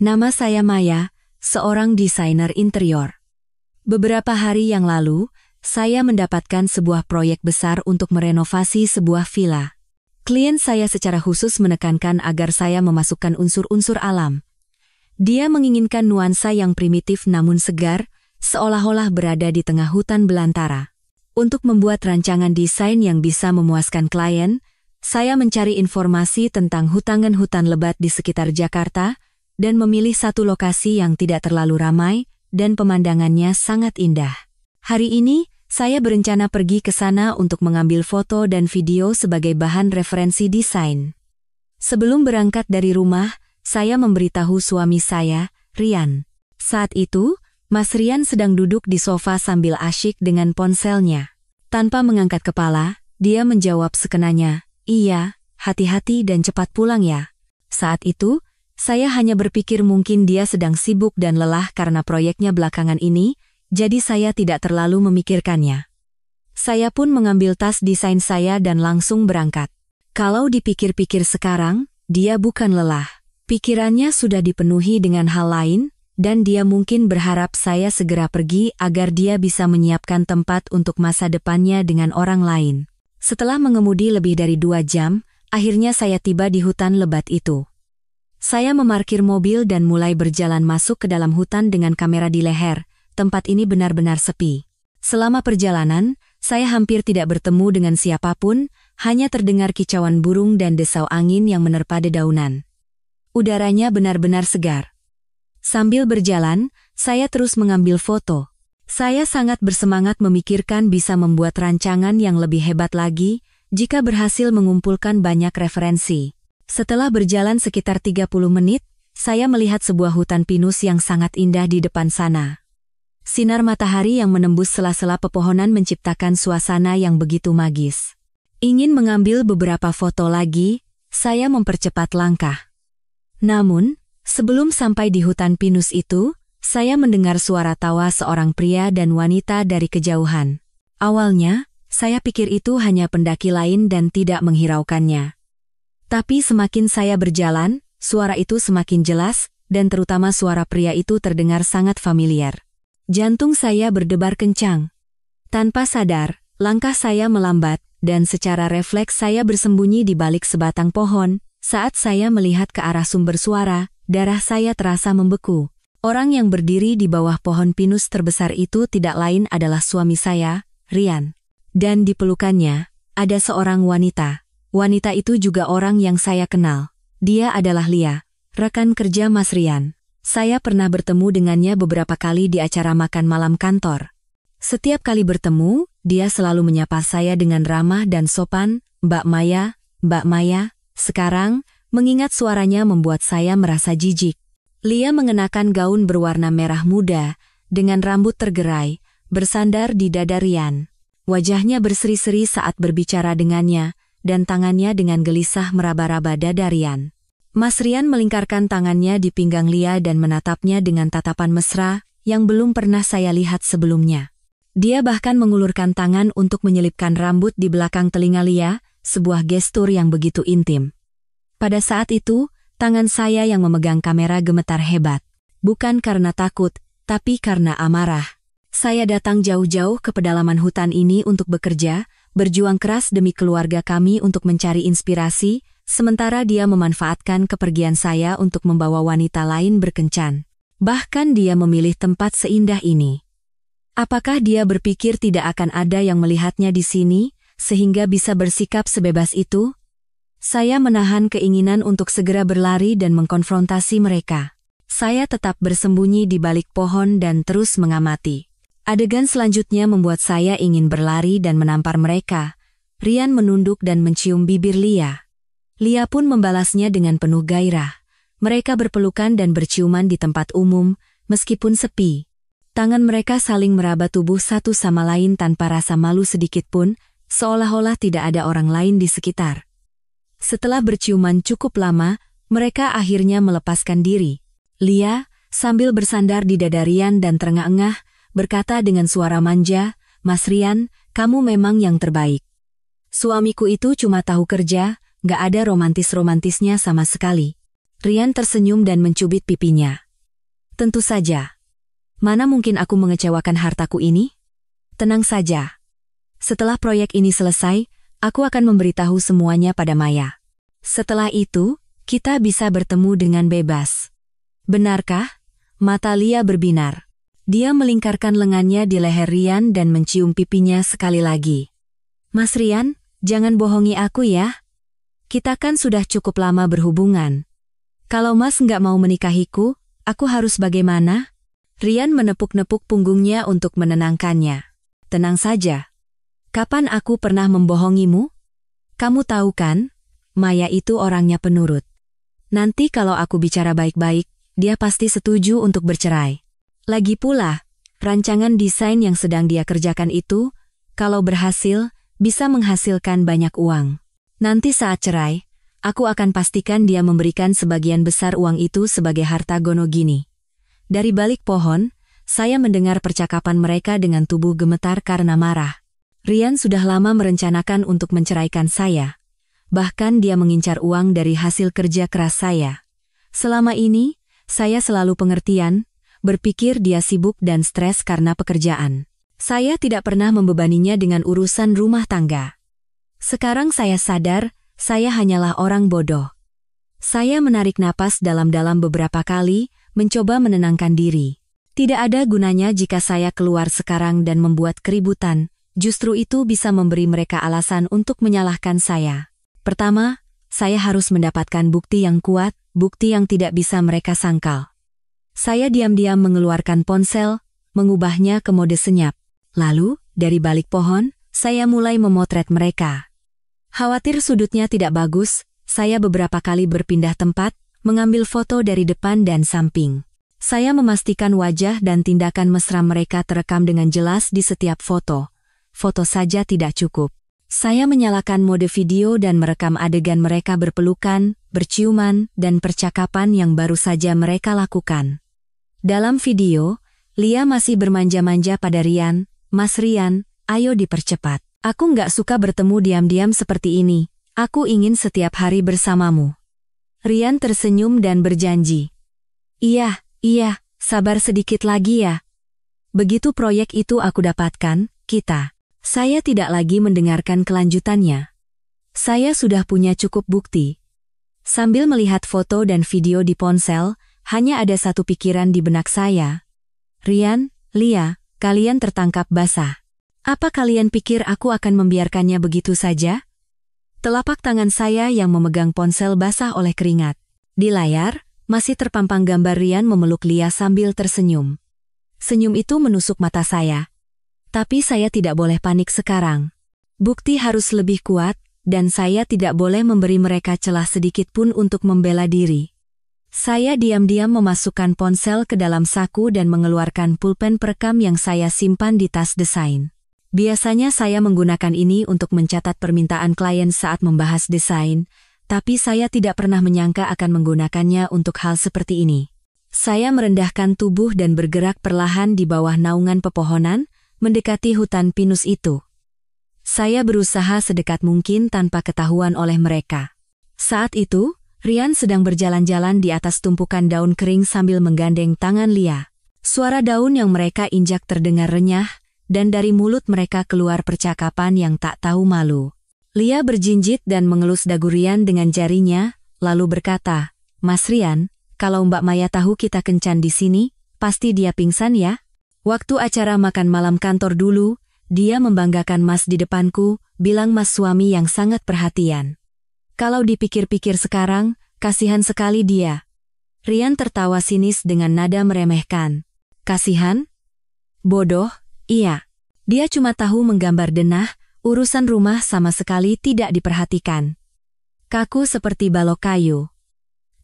Nama saya Maya, seorang desainer interior. Beberapa hari yang lalu, saya mendapatkan sebuah proyek besar untuk merenovasi sebuah villa. Klien saya secara khusus menekankan agar saya memasukkan unsur-unsur alam. Dia menginginkan nuansa yang primitif namun segar, seolah-olah berada di tengah hutan belantara. Untuk membuat rancangan desain yang bisa memuaskan klien, saya mencari informasi tentang hutan lebat di sekitar Jakarta dan memilih satu lokasi yang tidak terlalu ramai dan pemandangannya sangat indah. Hari ini, saya berencana pergi ke sana untuk mengambil foto dan video sebagai bahan referensi desain. Sebelum berangkat dari rumah, saya memberitahu suami saya, Rian. Saat itu, Mas Rian sedang duduk di sofa sambil asyik dengan ponselnya. Tanpa mengangkat kepala, dia menjawab sekenanya, "Iya, hati-hati dan cepat pulang ya." Saat itu, saya hanya berpikir mungkin dia sedang sibuk dan lelah karena proyeknya belakangan ini, jadi saya tidak terlalu memikirkannya. Saya pun mengambil tas desain saya dan langsung berangkat. Kalau dipikir-pikir sekarang, dia bukan lelah. Pikirannya sudah dipenuhi dengan hal lain, dan dia mungkin berharap saya segera pergi agar dia bisa menyiapkan tempat untuk masa depannya dengan orang lain. Setelah mengemudi lebih dari 2 jam, akhirnya saya tiba di hutan lebat itu. Saya memarkir mobil dan mulai berjalan masuk ke dalam hutan dengan kamera di leher. Tempat ini benar-benar sepi. Selama perjalanan, saya hampir tidak bertemu dengan siapapun, hanya terdengar kicauan burung dan desau angin yang menerpa dedaunan. Udaranya benar-benar segar. Sambil berjalan, saya terus mengambil foto. Saya sangat bersemangat memikirkan bisa membuat rancangan yang lebih hebat lagi jika berhasil mengumpulkan banyak referensi. Setelah berjalan sekitar 30 menit, saya melihat sebuah hutan pinus yang sangat indah di depan sana. Sinar matahari yang menembus sela-sela pepohonan menciptakan suasana yang begitu magis. Ingin mengambil beberapa foto lagi, saya mempercepat langkah. Namun, sebelum sampai di hutan pinus itu, saya mendengar suara tawa seorang pria dan wanita dari kejauhan. Awalnya, saya pikir itu hanya pendaki lain dan tidak menghiraukannya. Tapi semakin saya berjalan, suara itu semakin jelas, dan terutama suara pria itu terdengar sangat familiar. Jantung saya berdebar kencang. Tanpa sadar, langkah saya melambat, dan secara refleks saya bersembunyi di balik sebatang pohon. Saat saya melihat ke arah sumber suara, darah saya terasa membeku. Orang yang berdiri di bawah pohon pinus terbesar itu tidak lain adalah suami saya, Rian. Dan di pelukannya, ada seorang wanita. Wanita itu juga orang yang saya kenal. Dia adalah Lia, rekan kerja Mas Rian. Saya pernah bertemu dengannya beberapa kali di acara makan malam kantor. Setiap kali bertemu, dia selalu menyapa saya dengan ramah dan sopan, "Mbak Maya, Mbak Maya." Sekarang, mengingat suaranya membuat saya merasa jijik. Lia mengenakan gaun berwarna merah muda, dengan rambut tergerai, bersandar di dada Rian. Wajahnya berseri-seri saat berbicara dengannya, dan tangannya dengan gelisah meraba-raba dada Rian. Mas Rian melingkarkan tangannya di pinggang Lia dan menatapnya dengan tatapan mesra yang belum pernah saya lihat sebelumnya. Dia bahkan mengulurkan tangan untuk menyelipkan rambut di belakang telinga Lia, sebuah gestur yang begitu intim. Pada saat itu, tangan saya yang memegang kamera gemetar hebat. Bukan karena takut, tapi karena amarah. Saya datang jauh-jauh ke pedalaman hutan ini untuk bekerja, berjuang keras demi keluarga kami untuk mencari inspirasi, sementara dia memanfaatkan kepergian saya untuk membawa wanita lain berkencan. Bahkan dia memilih tempat seindah ini. Apakah dia berpikir tidak akan ada yang melihatnya di sini, sehingga bisa bersikap sebebas itu? Saya menahan keinginan untuk segera berlari dan mengkonfrontasi mereka. Saya tetap bersembunyi di balik pohon dan terus mengamati. Adegan selanjutnya membuat saya ingin berlari dan menampar mereka. Rian menunduk dan mencium bibir Lia. Lia pun membalasnya dengan penuh gairah. Mereka berpelukan dan berciuman di tempat umum, meskipun sepi. Tangan mereka saling meraba tubuh satu sama lain tanpa rasa malu sedikit pun, seolah-olah tidak ada orang lain di sekitar. Setelah berciuman cukup lama, mereka akhirnya melepaskan diri. Lia, sambil bersandar di dada Rian dan terengah-engah, berkata dengan suara manja, "Mas Rian, kamu memang yang terbaik. Suamiku itu cuma tahu kerja, gak ada romantis-romantisnya sama sekali." Rian tersenyum dan mencubit pipinya. Tentu saja. Mana mungkin aku mengecewakan hartaku ini? Tenang saja. Setelah proyek ini selesai, aku akan memberitahu semuanya pada Maya. Setelah itu, kita bisa bertemu dengan bebas. Benarkah? Mata Lia berbinar. Dia melingkarkan lengannya di leher Rian dan mencium pipinya sekali lagi. Mas Rian, jangan bohongi aku ya. Kita kan sudah cukup lama berhubungan. Kalau Mas nggak mau menikahiku, aku harus bagaimana? Rian menepuk-nepuk punggungnya untuk menenangkannya. Tenang saja. Kapan aku pernah membohongimu? Kamu tahu kan, Maya itu orangnya penurut. Nanti kalau aku bicara baik-baik, dia pasti setuju untuk bercerai. Lagi pula, rancangan desain yang sedang dia kerjakan itu, kalau berhasil, bisa menghasilkan banyak uang. Nanti saat cerai, aku akan pastikan dia memberikan sebagian besar uang itu sebagai harta Gonogini. Dari balik pohon, saya mendengar percakapan mereka dengan tubuh gemetar karena marah. Rian sudah lama merencanakan untuk menceraikan saya. Bahkan dia mengincar uang dari hasil kerja keras saya. Selama ini, saya selalu pengertian, berpikir dia sibuk dan stres karena pekerjaan. Saya tidak pernah membebaninya dengan urusan rumah tangga. Sekarang saya sadar, saya hanyalah orang bodoh. Saya menarik napas dalam-dalam beberapa kali, mencoba menenangkan diri. Tidak ada gunanya jika saya keluar sekarang dan membuat keributan, justru itu bisa memberi mereka alasan untuk menyalahkan saya. Pertama, saya harus mendapatkan bukti yang kuat, bukti yang tidak bisa mereka sangkal. Saya diam-diam mengeluarkan ponsel, mengubahnya ke mode senyap. Lalu, dari balik pohon, saya mulai memotret mereka. Khawatir sudutnya tidak bagus, saya beberapa kali berpindah tempat, mengambil foto dari depan dan samping. Saya memastikan wajah dan tindakan mesra mereka terekam dengan jelas di setiap foto. Foto saja tidak cukup. Saya menyalakan mode video dan merekam adegan mereka berpelukan, berciuman, dan percakapan yang baru saja mereka lakukan. Dalam video, Lia masih bermanja-manja pada Rian. Mas Rian, ayo dipercepat. Aku nggak suka bertemu diam-diam seperti ini. Aku ingin setiap hari bersamamu. Rian tersenyum dan berjanji. Iya, sabar sedikit lagi ya. Begitu proyek itu aku dapatkan, saya tidak lagi mendengarkan kelanjutannya. Saya sudah punya cukup bukti. Sambil melihat foto dan video di ponsel, hanya ada satu pikiran di benak saya. Rian, Lia, kalian tertangkap basah. Apa kalian pikir aku akan membiarkannya begitu saja? Telapak tangan saya yang memegang ponsel basah oleh keringat. Di layar, masih terpampang gambar Rian memeluk Lia sambil tersenyum. Senyum itu menusuk mata saya. Tapi saya tidak boleh panik sekarang. Bukti harus lebih kuat, dan saya tidak boleh memberi mereka celah sedikit pun untuk membela diri. Saya diam-diam memasukkan ponsel ke dalam saku dan mengeluarkan pulpen perekam yang saya simpan di tas desain. Biasanya saya menggunakan ini untuk mencatat permintaan klien saat membahas desain, tapi saya tidak pernah menyangka akan menggunakannya untuk hal seperti ini. Saya merendahkan tubuh dan bergerak perlahan di bawah naungan pepohonan, mendekati hutan pinus itu. Saya berusaha sedekat mungkin tanpa ketahuan oleh mereka. Saat itu, Rian sedang berjalan-jalan di atas tumpukan daun kering sambil menggandeng tangan Lia. Suara daun yang mereka injak terdengar renyah, dan dari mulut mereka keluar percakapan yang tak tahu malu. Lia berjinjit dan mengelus dagu Rian dengan jarinya, lalu berkata, Mas Rian, kalau Mbak Maya tahu kita kencan di sini, pasti dia pingsan ya? Waktu acara makan malam kantor dulu, dia membanggakan Mas di depanku, bilang Mas suami yang sangat perhatian. Kalau dipikir-pikir sekarang, kasihan sekali dia. Rian tertawa sinis dengan nada meremehkan. Kasihan? Bodoh? Iya. Dia cuma tahu menggambar denah, urusan rumah sama sekali tidak diperhatikan. Kaku seperti balok kayu.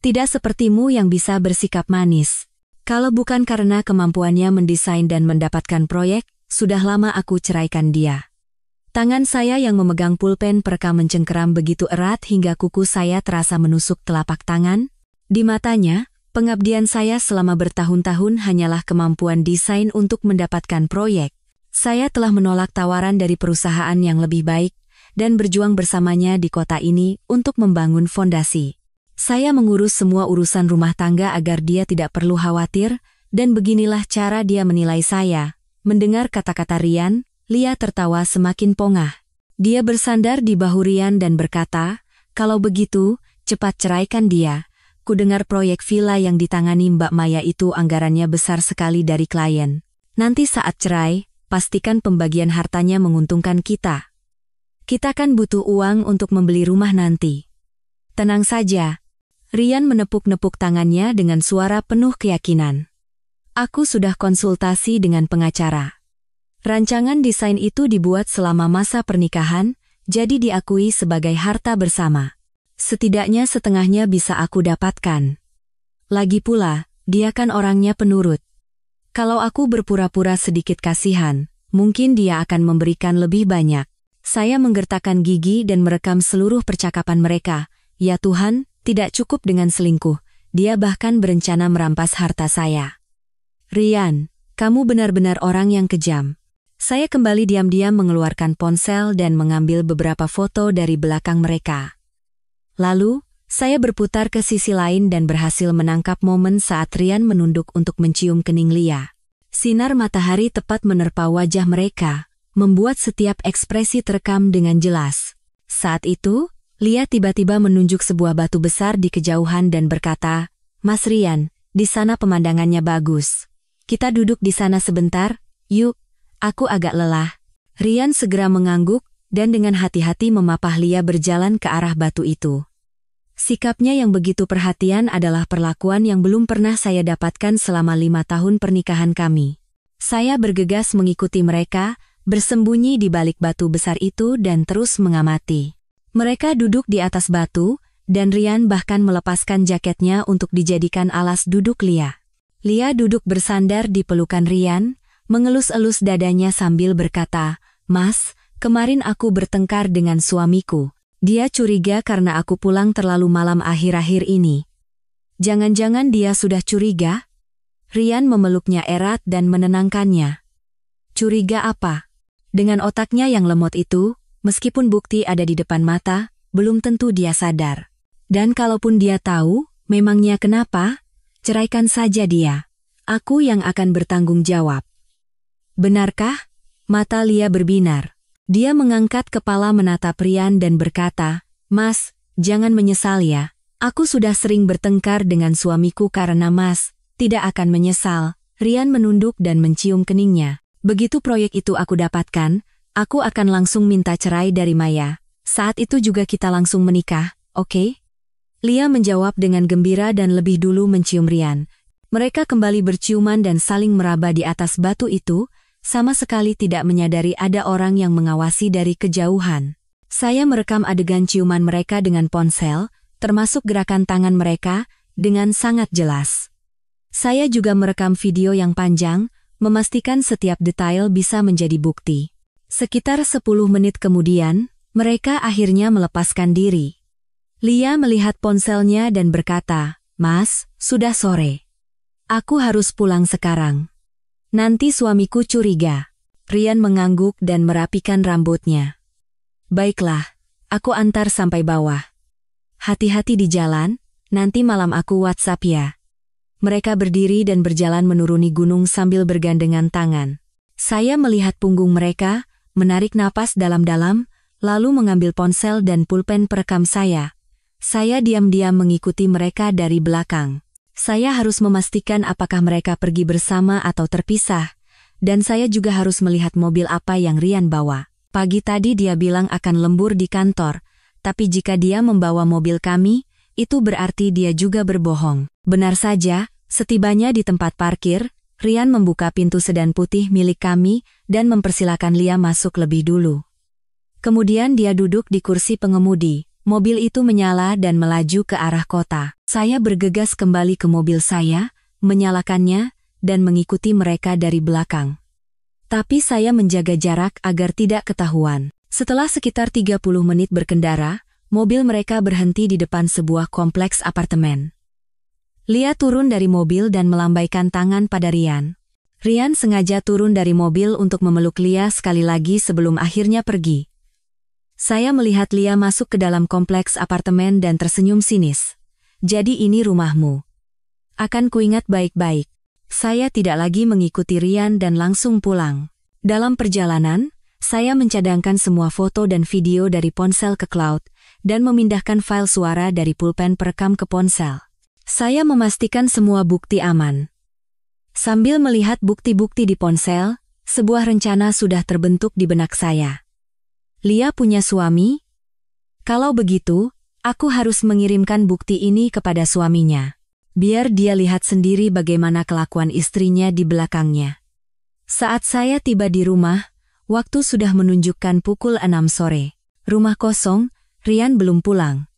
Tidak sepertimu yang bisa bersikap manis. Kalau bukan karena kemampuannya mendesain dan mendapatkan proyek, sudah lama aku ceraikan dia. Tangan saya yang memegang pulpen perekam mencengkeram begitu erat hingga kuku saya terasa menusuk telapak tangan. Di matanya, pengabdian saya selama bertahun-tahun hanyalah kemampuan desain untuk mendapatkan proyek. Saya telah menolak tawaran dari perusahaan yang lebih baik dan berjuang bersamanya di kota ini untuk membangun fondasi. Saya mengurus semua urusan rumah tangga agar dia tidak perlu khawatir, dan beginilah cara dia menilai saya. Mendengar kata-kata Rian, Lia tertawa semakin pongah. Dia bersandar di bahu Rian dan berkata, "Kalau begitu, cepat ceraikan dia. Kudengar proyek villa yang ditangani Mbak Maya itu anggarannya besar sekali dari klien. Nanti saat cerai, pastikan pembagian hartanya menguntungkan kita. Kita kan butuh uang untuk membeli rumah nanti." "Tenang saja." Rian menepuk-nepuk tangannya dengan suara penuh keyakinan. "Aku sudah konsultasi dengan pengacara. Rancangan desain itu dibuat selama masa pernikahan, jadi diakui sebagai harta bersama. Setidaknya setengahnya bisa aku dapatkan. Lagi pula, dia kan orangnya penurut. Kalau aku berpura-pura sedikit kasihan, mungkin dia akan memberikan lebih banyak." Saya menggertakkan gigi dan merekam seluruh percakapan mereka. Ya Tuhan, tidak cukup dengan selingkuh, dia bahkan berencana merampas harta saya. "Rian, kamu benar-benar orang yang kejam." Saya kembali diam-diam mengeluarkan ponsel dan mengambil beberapa foto dari belakang mereka. Lalu, saya berputar ke sisi lain dan berhasil menangkap momen saat Rian menunduk untuk mencium kening Lia. Sinar matahari tepat menerpa wajah mereka, membuat setiap ekspresi terekam dengan jelas. Saat itu, Lia tiba-tiba menunjuk sebuah batu besar di kejauhan dan berkata, "Mas Rian, di sana pemandangannya bagus. Kita duduk di sana sebentar, yuk. Aku agak lelah." Rian segera mengangguk dan dengan hati-hati memapah Lia berjalan ke arah batu itu. Sikapnya yang begitu perhatian adalah perlakuan yang belum pernah saya dapatkan selama 5 tahun pernikahan kami. Saya bergegas mengikuti mereka, bersembunyi di balik batu besar itu dan terus mengamati. Mereka duduk di atas batu, dan Rian bahkan melepaskan jaketnya untuk dijadikan alas duduk Lia. Lia duduk bersandar di pelukan Rian, mengelus-elus dadanya sambil berkata, "Mas, kemarin aku bertengkar dengan suamiku. Dia curiga karena aku pulang terlalu malam akhir-akhir ini." "Jangan-jangan dia sudah curiga?" Rian memeluknya erat dan menenangkannya. "Curiga apa?" Dengan otaknya yang lemot itu, meskipun bukti ada di depan mata, belum tentu dia sadar. Dan kalaupun dia tahu, memangnya kenapa? Ceraikan saja dia. Aku yang akan bertanggung jawab. "Benarkah?" Mata Lia berbinar. Dia mengangkat kepala menatap Rian dan berkata, "Mas, jangan menyesal ya. Aku sudah sering bertengkar dengan suamiku karena Mas tidak akan menyesal." Rian menunduk dan mencium keningnya. "Begitu proyek itu aku dapatkan, aku akan langsung minta cerai dari Maya. Saat itu juga kita langsung menikah, oke?" Lia menjawab dengan gembira dan lebih dulu mencium Rian. Mereka kembali berciuman dan saling meraba di atas batu itu, sama sekali tidak menyadari ada orang yang mengawasi dari kejauhan. Saya merekam adegan ciuman mereka dengan ponsel, termasuk gerakan tangan mereka, dengan sangat jelas. Saya juga merekam video yang panjang, memastikan setiap detail bisa menjadi bukti. Sekitar 10 menit kemudian, mereka akhirnya melepaskan diri. Lia melihat ponselnya dan berkata, "Mas, sudah sore. Aku harus pulang sekarang. Nanti suamiku curiga." Rian mengangguk dan merapikan rambutnya. "Baiklah, aku antar sampai bawah. Hati-hati di jalan, nanti malam aku WhatsApp ya." Mereka berdiri dan berjalan menuruni gunung sambil bergandengan tangan. Saya melihat punggung mereka, menarik napas dalam-dalam, lalu mengambil ponsel dan pulpen perekam saya. Saya diam-diam mengikuti mereka dari belakang. Saya harus memastikan apakah mereka pergi bersama atau terpisah, dan saya juga harus melihat mobil apa yang Rian bawa. Pagi tadi dia bilang akan lembur di kantor, tapi jika dia membawa mobil kami, itu berarti dia juga berbohong. Benar saja, setibanya di tempat parkir, Rian membuka pintu sedan putih milik kami dan mempersilakan Lia masuk lebih dulu. Kemudian dia duduk di kursi pengemudi. Mobil itu menyala dan melaju ke arah kota. Saya bergegas kembali ke mobil saya, menyalakannya, dan mengikuti mereka dari belakang. Tapi saya menjaga jarak agar tidak ketahuan. Setelah sekitar 30 menit berkendara, mobil mereka berhenti di depan sebuah kompleks apartemen. Lia turun dari mobil dan melambaikan tangan pada Rian. Rian sengaja turun dari mobil untuk memeluk Lia sekali lagi sebelum akhirnya pergi. Saya melihat Lia masuk ke dalam kompleks apartemen dan tersenyum sinis. jadi ini rumahmu. Akan kuingat baik-baik. Saya tidak lagi mengikuti Rian dan langsung pulang. Dalam perjalanan, saya mencadangkan semua foto dan video dari ponsel ke cloud, dan memindahkan file suara dari pulpen perekam ke ponsel. Saya memastikan semua bukti aman. Sambil melihat bukti-bukti di ponsel, sebuah rencana sudah terbentuk di benak saya. Lia punya suami? Kalau begitu, aku harus mengirimkan bukti ini kepada suaminya. Biar dia lihat sendiri bagaimana kelakuan istrinya di belakangnya. Saat saya tiba di rumah, waktu sudah menunjukkan pukul 6 sore. Rumah kosong, Rian belum pulang.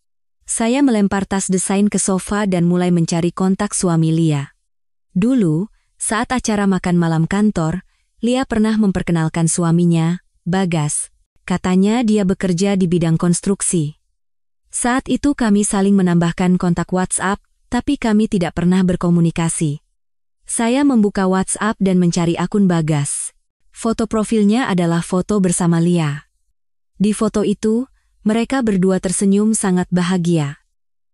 Saya melempar tas desain ke sofa dan mulai mencari kontak suami Lia. Dulu, saat acara makan malam kantor, Lia pernah memperkenalkan suaminya, Bagas. Katanya dia bekerja di bidang konstruksi. Saat itu kami saling menambahkan kontak WhatsApp, tapi kami tidak pernah berkomunikasi. Saya membuka WhatsApp dan mencari akun Bagas. Foto profilnya adalah foto bersama Lia. Di foto itu, mereka berdua tersenyum sangat bahagia.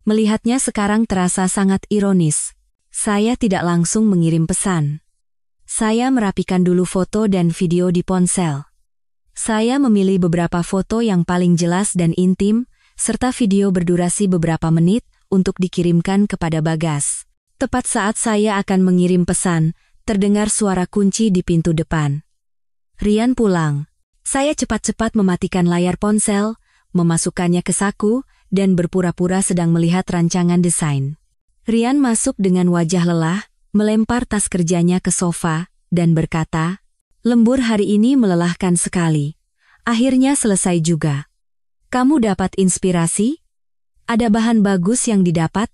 Melihatnya sekarang terasa sangat ironis. Saya tidak langsung mengirim pesan. Saya merapikan dulu foto dan video di ponsel. Saya memilih beberapa foto yang paling jelas dan intim, serta video berdurasi beberapa menit, untuk dikirimkan kepada Bagas. Tepat saat saya akan mengirim pesan, terdengar suara kunci di pintu depan. Rian pulang. Saya cepat-cepat mematikan layar ponsel, memasukkannya ke saku, dan berpura-pura sedang melihat rancangan desain. Rian masuk dengan wajah lelah, melempar tas kerjanya ke sofa, dan berkata, "Lembur hari ini melelahkan sekali. Akhirnya selesai juga. Kamu dapat inspirasi? Ada bahan bagus yang didapat?"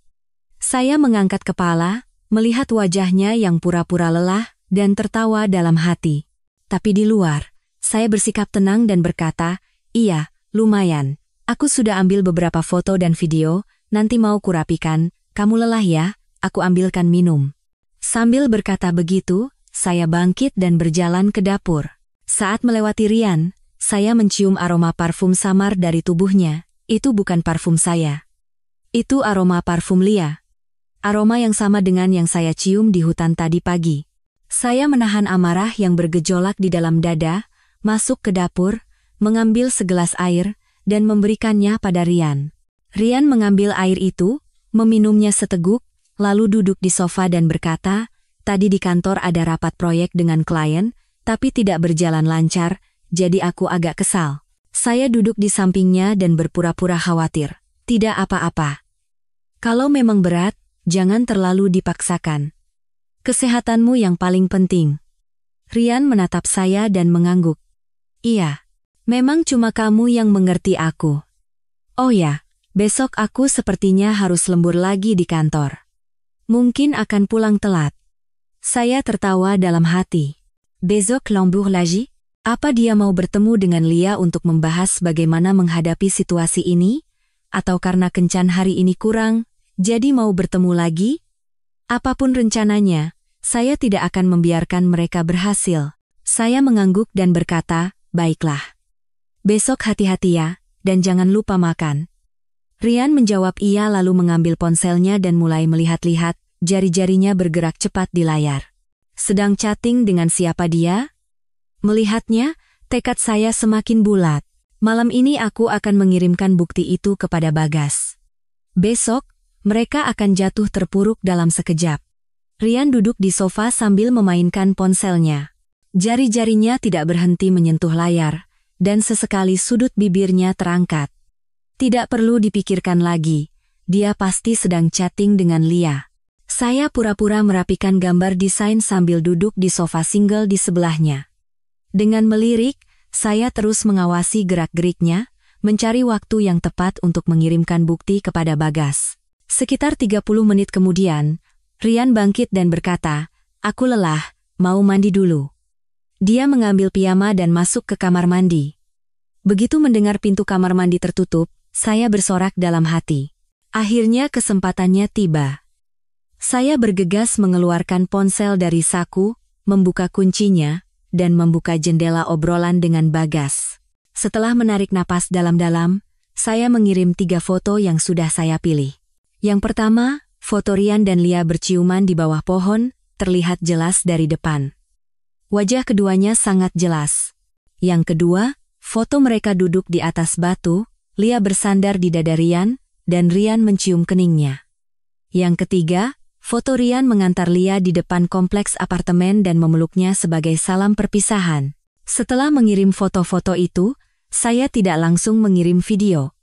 Saya mengangkat kepala, melihat wajahnya yang pura-pura lelah, dan tertawa dalam hati. Tapi di luar, saya bersikap tenang dan berkata, "Iya, lumayan. Aku sudah ambil beberapa foto dan video, nanti mau kurapikan. Kamu lelah ya, aku ambilkan minum." Sambil berkata begitu, saya bangkit dan berjalan ke dapur. Saat melewati Rian, saya mencium aroma parfum samar dari tubuhnya. Itu bukan parfum saya. Itu aroma parfum Lia. Aroma yang sama dengan yang saya cium di hutan tadi pagi. Saya menahan amarah yang bergejolak di dalam dada, masuk ke dapur, mengambil segelas air, dan memberikannya pada Rian. Rian mengambil air itu, meminumnya seteguk, lalu duduk di sofa dan berkata, "Tadi di kantor ada rapat proyek dengan klien, tapi tidak berjalan lancar, jadi aku agak kesal." Saya duduk di sampingnya dan berpura-pura khawatir. "Tidak apa-apa. Kalau memang berat, jangan terlalu dipaksakan. Kesehatanmu yang paling penting." Rian menatap saya dan mengangguk. "Iya, memang cuma kamu yang mengerti aku. Oh ya, besok aku sepertinya harus lembur lagi di kantor. Mungkin akan pulang telat." Saya tertawa dalam hati. "Besok lembur lagi?" Apa dia mau bertemu dengan Lia untuk membahas bagaimana menghadapi situasi ini? Atau karena kencan hari ini kurang, jadi mau bertemu lagi? Apapun rencananya, saya tidak akan membiarkan mereka berhasil. Saya mengangguk dan berkata, "Baiklah. Besok hati-hati ya, dan jangan lupa makan." Rian menjawab iya lalu mengambil ponselnya dan mulai melihat-lihat, jari-jarinya bergerak cepat di layar. Sedang chatting dengan siapa dia? Melihatnya, tekad saya semakin bulat. Malam ini aku akan mengirimkan bukti itu kepada Bagas. Besok, mereka akan jatuh terpuruk dalam sekejap. Rian duduk di sofa sambil memainkan ponselnya. Jari-jarinya tidak berhenti menyentuh layar, dan sesekali sudut bibirnya terangkat. Tidak perlu dipikirkan lagi, dia pasti sedang chatting dengan Lia. Saya pura-pura merapikan gambar desain sambil duduk di sofa single di sebelahnya. Dengan melirik, saya terus mengawasi gerak-geriknya, mencari waktu yang tepat untuk mengirimkan bukti kepada Bagas. Sekitar 30 menit kemudian, Rian bangkit dan berkata, "Aku lelah, mau mandi dulu." Dia mengambil piyama dan masuk ke kamar mandi. Begitu mendengar pintu kamar mandi tertutup, saya bersorak dalam hati. Akhirnya kesempatannya tiba. Saya bergegas mengeluarkan ponsel dari saku, membuka kuncinya, dan membuka jendela obrolan dengan Bagas. Setelah menarik napas dalam-dalam, saya mengirim 3 foto yang sudah saya pilih. Yang pertama, foto Rian dan Lia berciuman di bawah pohon, terlihat jelas dari depan. Wajah keduanya sangat jelas. Yang kedua, foto mereka duduk di atas batu, Lia bersandar di dada Rian, dan Rian mencium keningnya. Yang ketiga, foto Rian mengantar Lia di depan kompleks apartemen dan memeluknya sebagai salam perpisahan. Setelah mengirim foto-foto itu, saya tidak langsung mengirim video.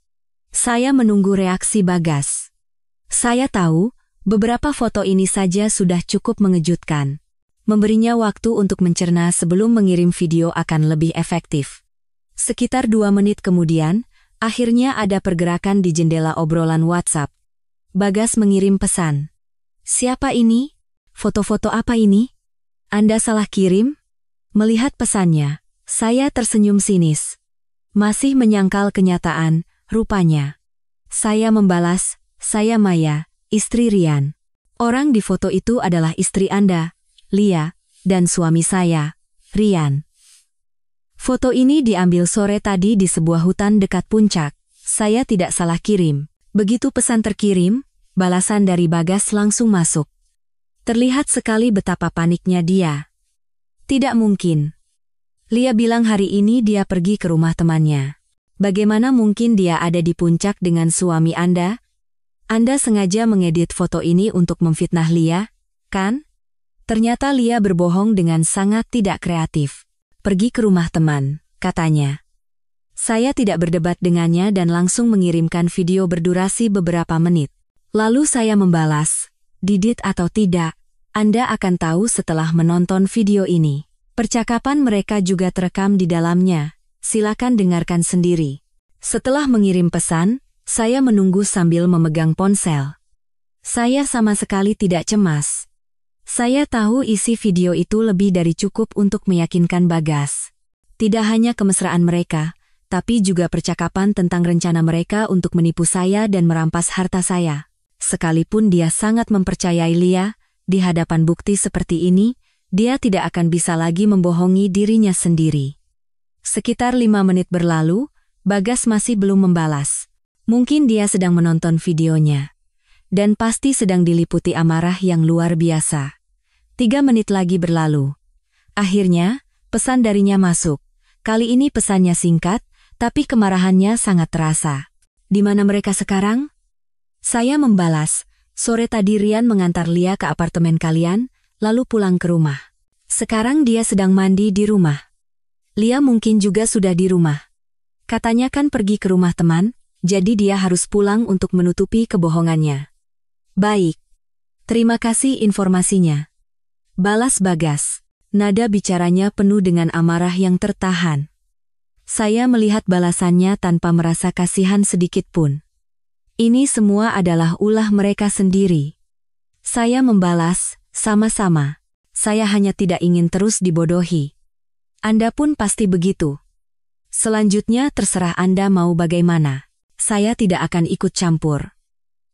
Saya menunggu reaksi Bagas. Saya tahu, beberapa foto ini saja sudah cukup mengejutkan. Memberinya waktu untuk mencerna sebelum mengirim video akan lebih efektif. Sekitar 2 menit kemudian, akhirnya ada pergerakan di jendela obrolan WhatsApp. Bagas mengirim pesan. "Siapa ini? Foto-foto apa ini? Anda salah kirim?" Melihat pesannya, saya tersenyum sinis. Masih menyangkal kenyataan, rupanya. Saya membalas, "Saya Maya, istri Rian. Orang di foto itu adalah istri Anda, Lia, dan suami saya, Rian. Foto ini diambil sore tadi di sebuah hutan dekat puncak. Saya tidak salah kirim." Begitu pesan terkirim, balasan dari Bagas langsung masuk. Terlihat sekali betapa paniknya dia. "Tidak mungkin. Lia bilang hari ini dia pergi ke rumah temannya. Bagaimana mungkin dia ada di puncak dengan suami Anda? Anda sengaja mengedit foto ini untuk memfitnah Lia, kan?" Ternyata Lia berbohong dengan sangat tidak kreatif. "Pergi ke rumah teman," katanya. Saya tidak berdebat dengannya dan langsung mengirimkan video berdurasi beberapa menit. Lalu saya membalas, "Didit atau tidak, Anda akan tahu setelah menonton video ini. Percakapan mereka juga terekam di dalamnya, silakan dengarkan sendiri." Setelah mengirim pesan, saya menunggu sambil memegang ponsel. Saya sama sekali tidak cemas. Saya tahu isi video itu lebih dari cukup untuk meyakinkan Bagas. Tidak hanya kemesraan mereka, tapi juga percakapan tentang rencana mereka untuk menipu saya dan merampas harta saya. Sekalipun dia sangat mempercayai Lia, di hadapan bukti seperti ini, dia tidak akan bisa lagi membohongi dirinya sendiri. Sekitar 5 menit berlalu, Bagas masih belum membalas. Mungkin dia sedang menonton videonya. Dan pasti sedang diliputi amarah yang luar biasa. 3 menit lagi berlalu. Akhirnya, pesan darinya masuk. Kali ini pesannya singkat, tapi kemarahannya sangat terasa. "Di mana mereka sekarang?" Saya membalas, "Sore tadi Rian mengantar Lia ke apartemen kalian, lalu pulang ke rumah. Sekarang dia sedang mandi di rumah. Lia mungkin juga sudah di rumah. Katanya kan pergi ke rumah teman, jadi dia harus pulang untuk menutupi kebohongannya." "Baik. Terima kasih informasinya," balas Bagas. Nada bicaranya penuh dengan amarah yang tertahan. Saya melihat balasannya tanpa merasa kasihan sedikit pun. Ini semua adalah ulah mereka sendiri. Saya membalas, "Sama-sama. Saya hanya tidak ingin terus dibodohi. Anda pun pasti begitu. Selanjutnya terserah Anda mau bagaimana. Saya tidak akan ikut campur."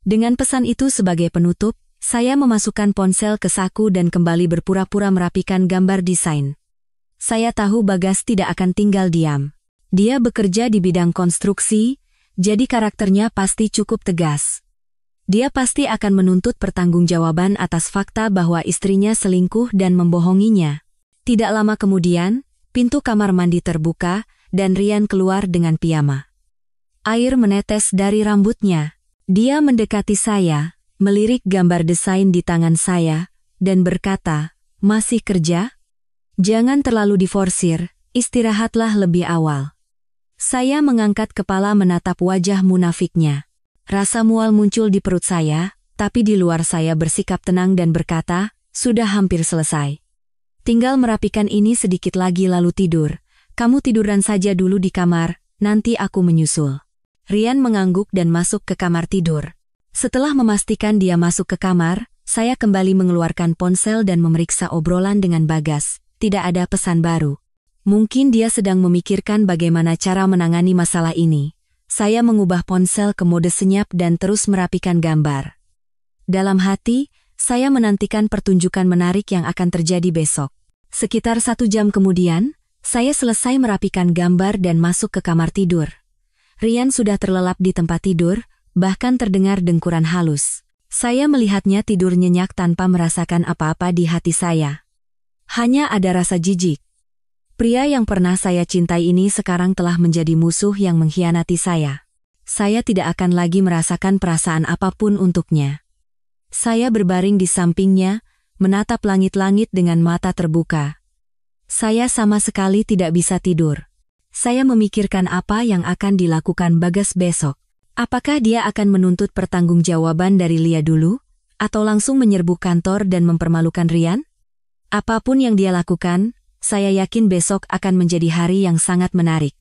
Dengan pesan itu sebagai penutup, saya memasukkan ponsel ke saku dan kembali berpura-pura merapikan gambar desain. Saya tahu Bagas tidak akan tinggal diam. Dia bekerja di bidang konstruksi, jadi karakternya pasti cukup tegas. Dia pasti akan menuntut pertanggungjawaban atas fakta bahwa istrinya selingkuh dan membohonginya. Tidak lama kemudian, pintu kamar mandi terbuka, dan Rian keluar dengan piyama. Air menetes dari rambutnya. Dia mendekati saya, melirik gambar desain di tangan saya, dan berkata, "Masih kerja? Jangan terlalu diforsir, istirahatlah lebih awal." Saya mengangkat kepala menatap wajah munafiknya. Rasa mual muncul di perut saya, tapi di luar saya bersikap tenang dan berkata, "Sudah hampir selesai. Tinggal merapikan ini sedikit lagi lalu tidur. Kamu tiduran saja dulu di kamar, nanti aku menyusul." Rian mengangguk dan masuk ke kamar tidur. Setelah memastikan dia masuk ke kamar, saya kembali mengeluarkan ponsel dan memeriksa obrolan dengan Bagas. Tidak ada pesan baru. Mungkin dia sedang memikirkan bagaimana cara menangani masalah ini. Saya mengubah ponsel ke mode senyap dan terus merapikan gambar. Dalam hati, saya menantikan pertunjukan menarik yang akan terjadi besok. Sekitar 1 jam kemudian, saya selesai merapikan gambar dan masuk ke kamar tidur. Rian sudah terlelap di tempat tidur, bahkan terdengar dengkuran halus. Saya melihatnya tidur nyenyak tanpa merasakan apa-apa di hati saya. Hanya ada rasa jijik. Pria yang pernah saya cintai ini sekarang telah menjadi musuh yang mengkhianati saya. Saya tidak akan lagi merasakan perasaan apapun untuknya. Saya berbaring di sampingnya, menatap langit-langit dengan mata terbuka. Saya sama sekali tidak bisa tidur. Saya memikirkan apa yang akan dilakukan Bagas besok. Apakah dia akan menuntut pertanggungjawaban dari Lia dulu? Atau langsung menyerbu kantor dan mempermalukan Rian? Apapun yang dia lakukan, saya yakin besok akan menjadi hari yang sangat menarik.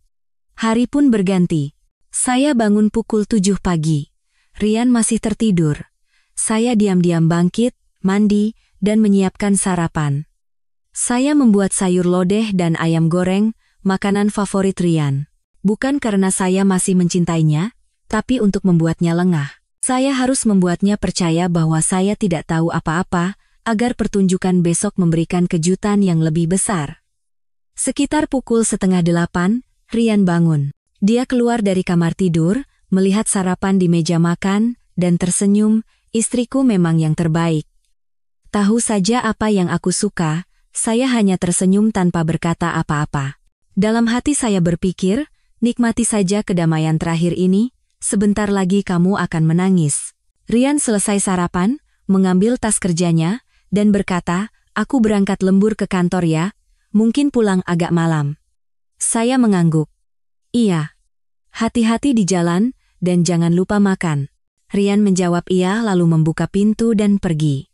Hari pun berganti. Saya bangun pukul 7 pagi. Rian masih tertidur. Saya diam-diam bangkit, mandi, dan menyiapkan sarapan. Saya membuat sayur lodeh dan ayam goreng, makanan favorit Rian. Bukan karena saya masih mencintainya, tapi untuk membuatnya lengah. Saya harus membuatnya percaya bahwa saya tidak tahu apa-apa, agar pertunjukan besok memberikan kejutan yang lebih besar. Sekitar pukul 7:30, Rian bangun. Dia keluar dari kamar tidur, melihat sarapan di meja makan, dan tersenyum, istriku memang yang terbaik. Tahu saja apa yang aku suka, saya hanya tersenyum tanpa berkata apa-apa. Dalam hati saya berpikir, nikmati saja kedamaian terakhir ini, sebentar lagi kamu akan menangis. Rian selesai sarapan, mengambil tas kerjanya, dan berkata, aku berangkat lembur ke kantor ya, mungkin pulang agak malam. Saya mengangguk. Iya. Hati-hati di jalan, dan jangan lupa makan. Rian menjawab iya lalu membuka pintu dan pergi.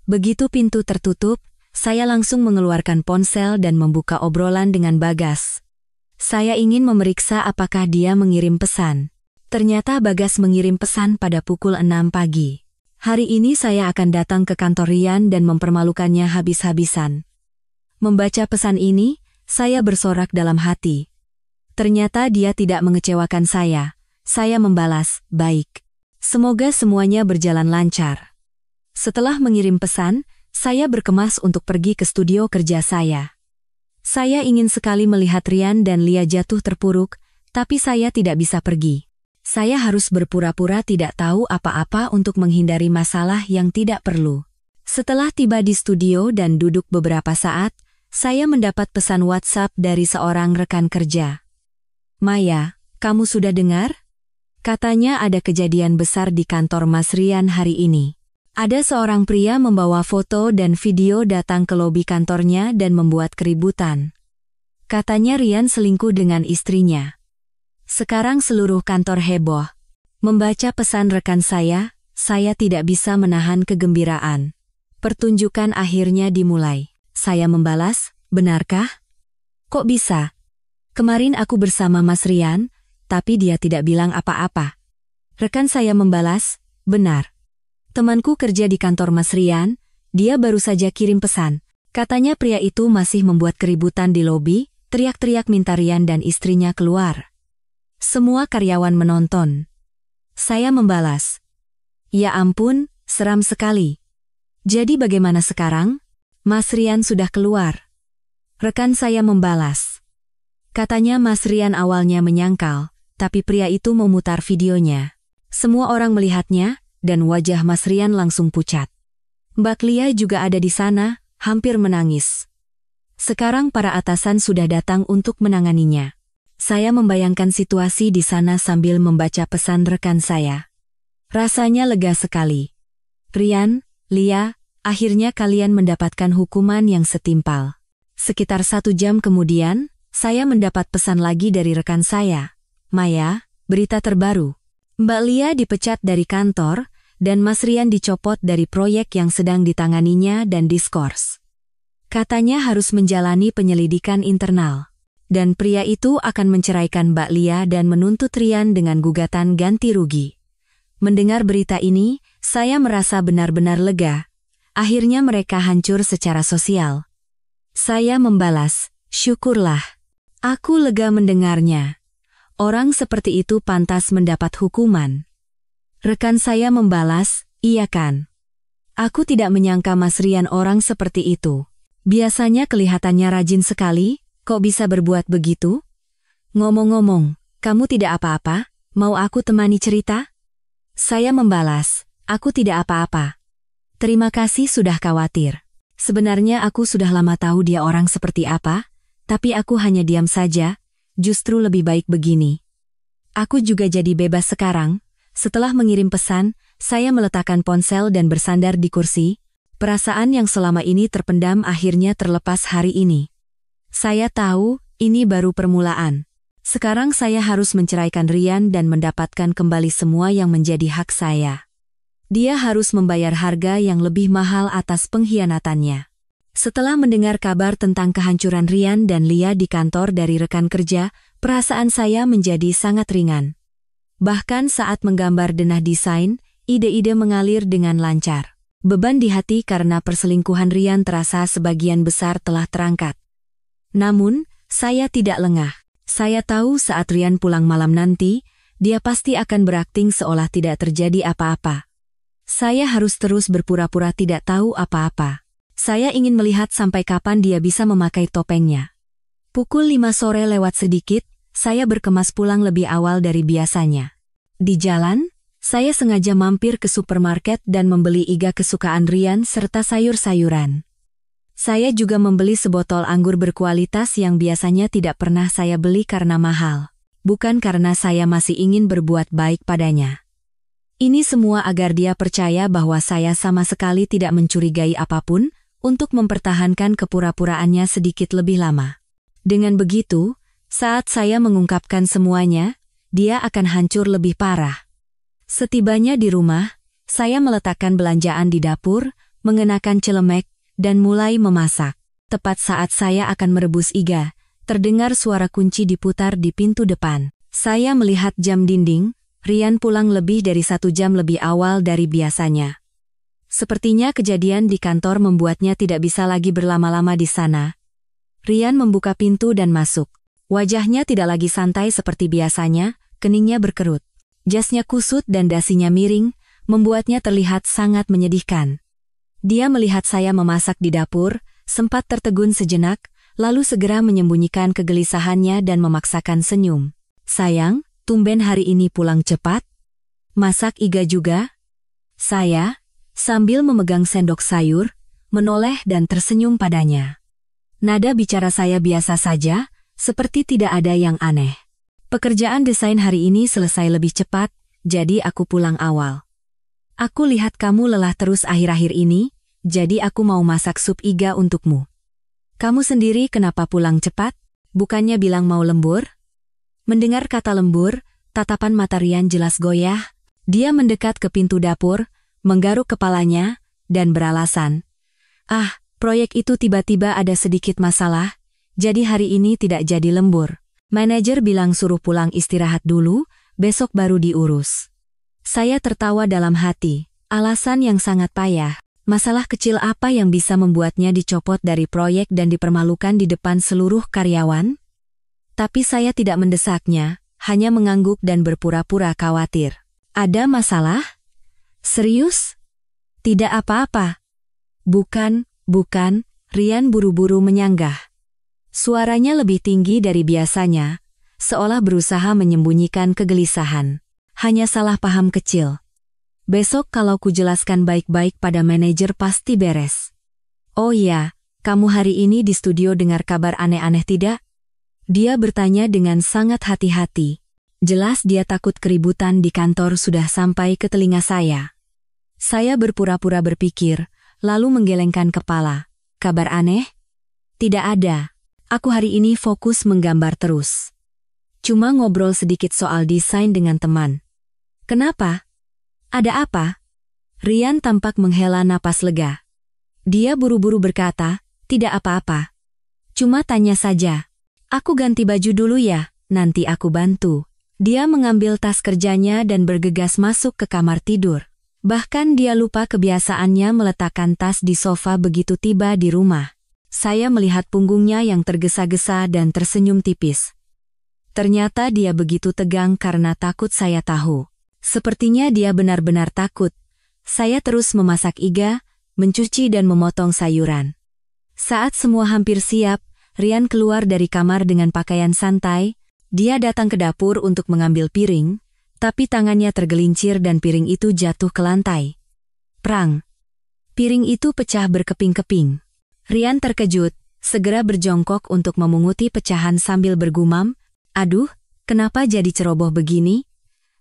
Begitu pintu tertutup, saya langsung mengeluarkan ponsel dan membuka obrolan dengan Bagas. Saya ingin memeriksa apakah dia mengirim pesan. Ternyata Bagas mengirim pesan pada pukul 6 pagi. Hari ini saya akan datang ke kantor Rian dan mempermalukannya habis-habisan. Membaca pesan ini, saya bersorak dalam hati. Ternyata dia tidak mengecewakan saya. Saya membalas, baik. Semoga semuanya berjalan lancar. Setelah mengirim pesan, saya berkemas untuk pergi ke studio kerja saya. Saya ingin sekali melihat Rian dan Lia jatuh terpuruk, tapi saya tidak bisa pergi. Saya harus berpura-pura tidak tahu apa-apa untuk menghindari masalah yang tidak perlu. Setelah tiba di studio dan duduk beberapa saat, saya mendapat pesan WhatsApp dari seorang rekan kerja. Maya, kamu sudah dengar? Katanya ada kejadian besar di kantor Mas Rian hari ini. Ada seorang pria membawa foto dan video datang ke lobi kantornya dan membuat keributan. Katanya Rian selingkuh dengan istrinya. Sekarang seluruh kantor heboh. Membaca pesan rekan saya tidak bisa menahan kegembiraan. Pertunjukan akhirnya dimulai. Saya membalas, benarkah? Kok bisa? Kemarin aku bersama Mas Rian, tapi dia tidak bilang apa-apa. Rekan saya membalas, benar. Temanku kerja di kantor Mas Rian, dia baru saja kirim pesan. Katanya pria itu masih membuat keributan di lobi, teriak-teriak minta Rian dan istrinya keluar. Semua karyawan menonton. Saya membalas. Ya ampun, seram sekali. Jadi bagaimana sekarang? Mas Rian sudah keluar. Rekan saya membalas. Katanya Mas Rian awalnya menyangkal, tapi pria itu memutar videonya. Semua orang melihatnya, dan wajah Mas Rian langsung pucat. Mbak Lia juga ada di sana, hampir menangis. Sekarang para atasan sudah datang untuk menanganinya. Saya membayangkan situasi di sana sambil membaca pesan rekan saya. Rasanya lega sekali. Rian, Lia, akhirnya kalian mendapatkan hukuman yang setimpal. Sekitar 1 jam kemudian, saya mendapat pesan lagi dari rekan saya. Maya, berita terbaru. Mbak Lia dipecat dari kantor, dan Mas Rian dicopot dari proyek yang sedang ditanganinya dan diskors. Katanya harus menjalani penyelidikan internal. Dan pria itu akan menceraikan Mbak Lia dan menuntut Rian dengan gugatan ganti rugi. Mendengar berita ini, saya merasa benar-benar lega. Akhirnya mereka hancur secara sosial. Saya membalas, syukurlah. Aku lega mendengarnya. Orang seperti itu pantas mendapat hukuman. Rekan saya membalas, iya kan. Aku tidak menyangka Mas Rian orang seperti itu. Biasanya kelihatannya rajin sekali. Kok bisa berbuat begitu? Ngomong-ngomong, kamu tidak apa-apa? Mau aku temani cerita? Saya membalas, aku tidak apa-apa. Terima kasih sudah khawatir. Sebenarnya aku sudah lama tahu dia orang seperti apa, tapi aku hanya diam saja, justru lebih baik begini. Aku juga jadi bebas sekarang. Setelah mengirim pesan, saya meletakkan ponsel dan bersandar di kursi. Perasaan yang selama ini terpendam akhirnya terlepas hari ini. Saya tahu, ini baru permulaan. Sekarang saya harus menceraikan Rian dan mendapatkan kembali semua yang menjadi hak saya. Dia harus membayar harga yang lebih mahal atas pengkhianatannya. Setelah mendengar kabar tentang kehancuran Rian dan Lia di kantor dari rekan kerja, perasaan saya menjadi sangat ringan. Bahkan saat menggambar denah desain, ide-ide mengalir dengan lancar. Beban di hati karena perselingkuhan Rian terasa sebagian besar telah terangkat. Namun, saya tidak lengah. Saya tahu saat Rian pulang malam nanti, dia pasti akan berakting seolah tidak terjadi apa-apa. Saya harus terus berpura-pura tidak tahu apa-apa. Saya ingin melihat sampai kapan dia bisa memakai topengnya. Pukul 5 sore lewat sedikit, saya berkemas pulang lebih awal dari biasanya. Di jalan, saya sengaja mampir ke supermarket dan membeli iga kesukaan Rian serta sayur-sayuran. Saya juga membeli sebotol anggur berkualitas yang biasanya tidak pernah saya beli karena mahal. Bukan karena saya masih ingin berbuat baik padanya. Ini semua agar dia percaya bahwa saya sama sekali tidak mencurigai apapun untuk mempertahankan kepura-puraannya sedikit lebih lama. Dengan begitu, saat saya mengungkapkan semuanya, dia akan hancur lebih parah. Setibanya di rumah, saya meletakkan belanjaan di dapur, mengenakan celemek, dan mulai memasak. Tepat saat saya akan merebus iga, terdengar suara kunci diputar di pintu depan. Saya melihat jam dinding. Rian pulang lebih dari 1 jam lebih awal dari biasanya. Sepertinya kejadian di kantor membuatnya tidak bisa lagi berlama-lama di sana. Rian membuka pintu dan masuk. Wajahnya tidak lagi santai seperti biasanya, keningnya berkerut. Jasnya kusut dan dasinya miring, membuatnya terlihat sangat menyedihkan. Dia melihat saya memasak di dapur, sempat tertegun sejenak, lalu segera menyembunyikan kegelisahannya dan memaksakan senyum. Sayang, tumben hari ini pulang cepat? Masak iga juga? Saya, sambil memegang sendok sayur, menoleh dan tersenyum padanya. Nada bicara saya biasa saja, seperti tidak ada yang aneh. Pekerjaan desain hari ini selesai lebih cepat, jadi aku pulang awal. Aku lihat kamu lelah terus akhir-akhir ini, jadi aku mau masak sup iga untukmu. Kamu sendiri kenapa pulang cepat? Bukannya bilang mau lembur? Mendengar kata lembur, tatapan mata Rian jelas goyah. Dia mendekat ke pintu dapur, menggaruk kepalanya, dan beralasan. Proyek itu tiba-tiba ada sedikit masalah, jadi hari ini tidak jadi lembur. Manajer bilang suruh pulang istirahat dulu, besok baru diurus. Saya tertawa dalam hati, alasan yang sangat payah. Masalah kecil apa yang bisa membuatnya dicopot dari proyek dan dipermalukan di depan seluruh karyawan? Tapi saya tidak mendesaknya, hanya mengangguk dan berpura-pura khawatir. Ada masalah? Serius? Tidak apa-apa. Bukan, Rian buru-buru menyanggah. Suaranya lebih tinggi dari biasanya, seolah berusaha menyembunyikan kegelisahan. Hanya salah paham kecil. Besok kalau kujelaskan baik-baik pada manajer pasti beres. Oh iya, kamu hari ini di studio dengar kabar aneh-aneh tidak? Dia bertanya dengan sangat hati-hati. Jelas dia takut keributan di kantor sudah sampai ke telinga saya. Saya berpura-pura berpikir, lalu menggelengkan kepala. Kabar aneh? Tidak ada. Aku hari ini fokus menggambar terus. Cuma ngobrol sedikit soal desain dengan teman. Kenapa? Ada apa? Rian tampak menghela napas lega. Dia buru-buru berkata, tidak apa-apa. Cuma tanya saja. Aku ganti baju dulu ya, nanti aku bantu. Dia mengambil tas kerjanya dan bergegas masuk ke kamar tidur. Bahkan dia lupa kebiasaannya meletakkan tas di sofa begitu tiba di rumah. Saya melihat punggungnya yang tergesa-gesa dan tersenyum tipis. Ternyata dia begitu tegang karena takut saya tahu. Sepertinya dia benar-benar takut. Saya terus memasak iga, mencuci dan memotong sayuran. Saat semua hampir siap, Rian keluar dari kamar dengan pakaian santai. Dia datang ke dapur untuk mengambil piring, Tapi tangannya tergelincir dan piring itu jatuh ke lantai. Prang! Piring itu pecah berkeping-keping. Rian terkejut, segera berjongkok untuk memunguti pecahan sambil bergumam, "Aduh, kenapa jadi ceroboh begini?"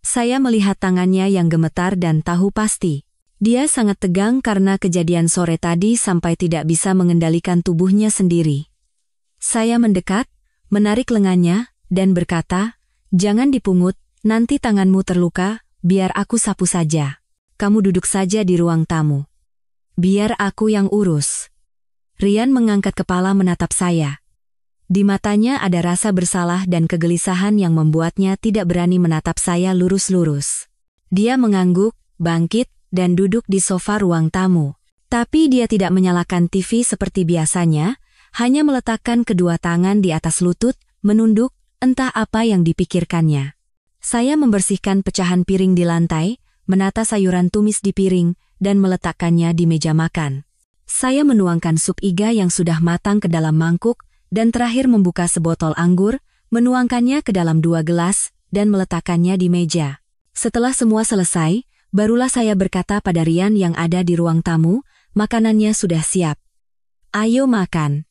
Saya melihat tangannya yang gemetar dan tahu pasti. Dia sangat tegang karena kejadian sore tadi sampai tidak bisa mengendalikan tubuhnya sendiri. Saya mendekat, menarik lengannya, dan berkata, "Jangan dipungut, nanti tanganmu terluka, biar aku sapu saja. Kamu duduk saja di ruang tamu. Biar aku yang urus." Rian mengangkat kepala menatap saya. Di matanya ada rasa bersalah dan kegelisahan yang membuatnya tidak berani menatap saya lurus-lurus. Dia mengangguk, bangkit, dan duduk di sofa ruang tamu. Tapi dia tidak menyalakan TV seperti biasanya, hanya meletakkan kedua tangan di atas lutut, menunduk, entah apa yang dipikirkannya. Saya membersihkan pecahan piring di lantai, menata sayuran tumis di piring, dan meletakkannya di meja makan. Saya menuangkan sup iga yang sudah matang ke dalam mangkuk, dan terakhir membuka sebotol anggur, menuangkannya ke dalam 2 gelas, dan meletakkannya di meja. Setelah semua selesai, barulah saya berkata pada Rian yang ada di ruang tamu, "Makanannya sudah siap. Ayo makan."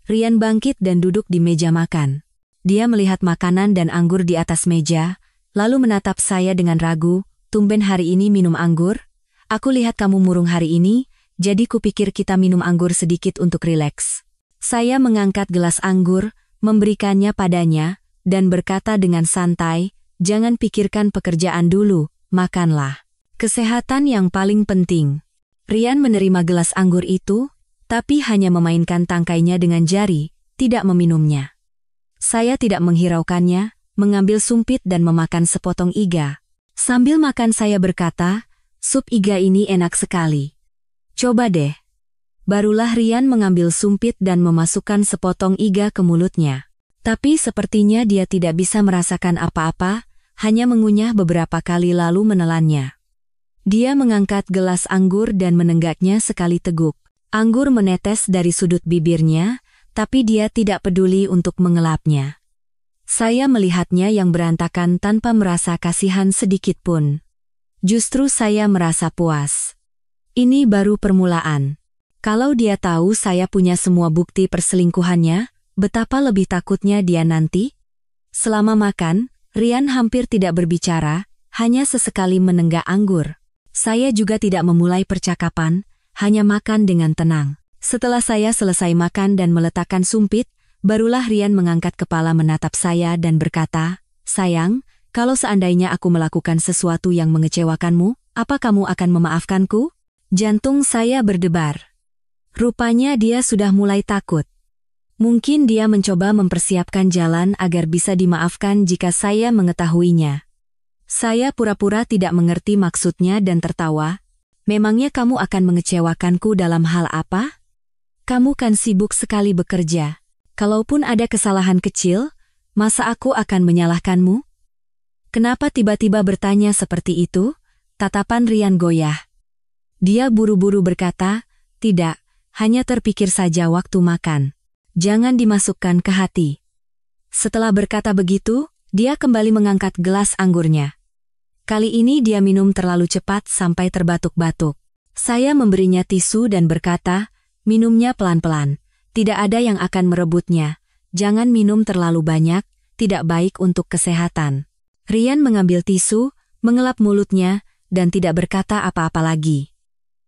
Rian bangkit dan duduk di meja makan. Dia melihat makanan dan anggur di atas meja, lalu menatap saya dengan ragu, "Tumben hari ini minum anggur? Aku lihat kamu murung hari ini, jadi kupikir kita minum anggur sedikit untuk rileks." Saya mengangkat gelas anggur, memberikannya padanya, dan berkata dengan santai, "Jangan pikirkan pekerjaan dulu, makanlah. Kesehatan yang paling penting." Rian menerima gelas anggur itu, tapi hanya memainkan tangkainya dengan jari, tidak meminumnya. Saya tidak menghiraukannya, mengambil sumpit dan memakan sepotong iga. Sambil makan saya berkata, "Sup iga ini enak sekali. Coba deh." Barulah Rian mengambil sumpit dan memasukkan sepotong iga ke mulutnya. Tapi sepertinya dia tidak bisa merasakan apa-apa, hanya mengunyah beberapa kali lalu menelannya. Dia mengangkat gelas anggur dan menenggaknya sekali teguk. Anggur menetes dari sudut bibirnya, tapi dia tidak peduli untuk mengelapnya. Saya melihatnya yang berantakan tanpa merasa kasihan sedikit pun. Justru saya merasa puas. Ini baru permulaan. Kalau dia tahu saya punya semua bukti perselingkuhannya, betapa lebih takutnya dia nanti. Selama makan, Rian hampir tidak berbicara, hanya sesekali menenggak anggur. Saya juga tidak memulai percakapan, hanya makan dengan tenang. Setelah saya selesai makan dan meletakkan sumpit, barulah Rian mengangkat kepala menatap saya dan berkata, "Sayang, kalau seandainya aku melakukan sesuatu yang mengecewakanmu, apa kamu akan memaafkanku?" Jantung saya berdebar. Rupanya dia sudah mulai takut. Mungkin dia mencoba mempersiapkan jalan agar bisa dimaafkan jika saya mengetahuinya. Saya pura-pura tidak mengerti maksudnya dan tertawa. "Memangnya kamu akan mengecewakanku dalam hal apa? Kamu kan sibuk sekali bekerja. Kalaupun ada kesalahan kecil, masa aku akan menyalahkanmu?" Kenapa tiba-tiba bertanya seperti itu? Tatapan Rian goyah. Dia buru-buru berkata, "Tidak, hanya terpikir saja waktu makan. Jangan dimasukkan ke hati." Setelah berkata begitu, dia kembali mengangkat gelas anggurnya. Kali ini dia minum terlalu cepat sampai terbatuk-batuk. Saya memberinya tisu dan berkata, "Minumnya pelan-pelan. Tidak ada yang akan merebutnya. Jangan minum terlalu banyak, tidak baik untuk kesehatan." Rian mengambil tisu, mengelap mulutnya, dan tidak berkata apa-apa lagi.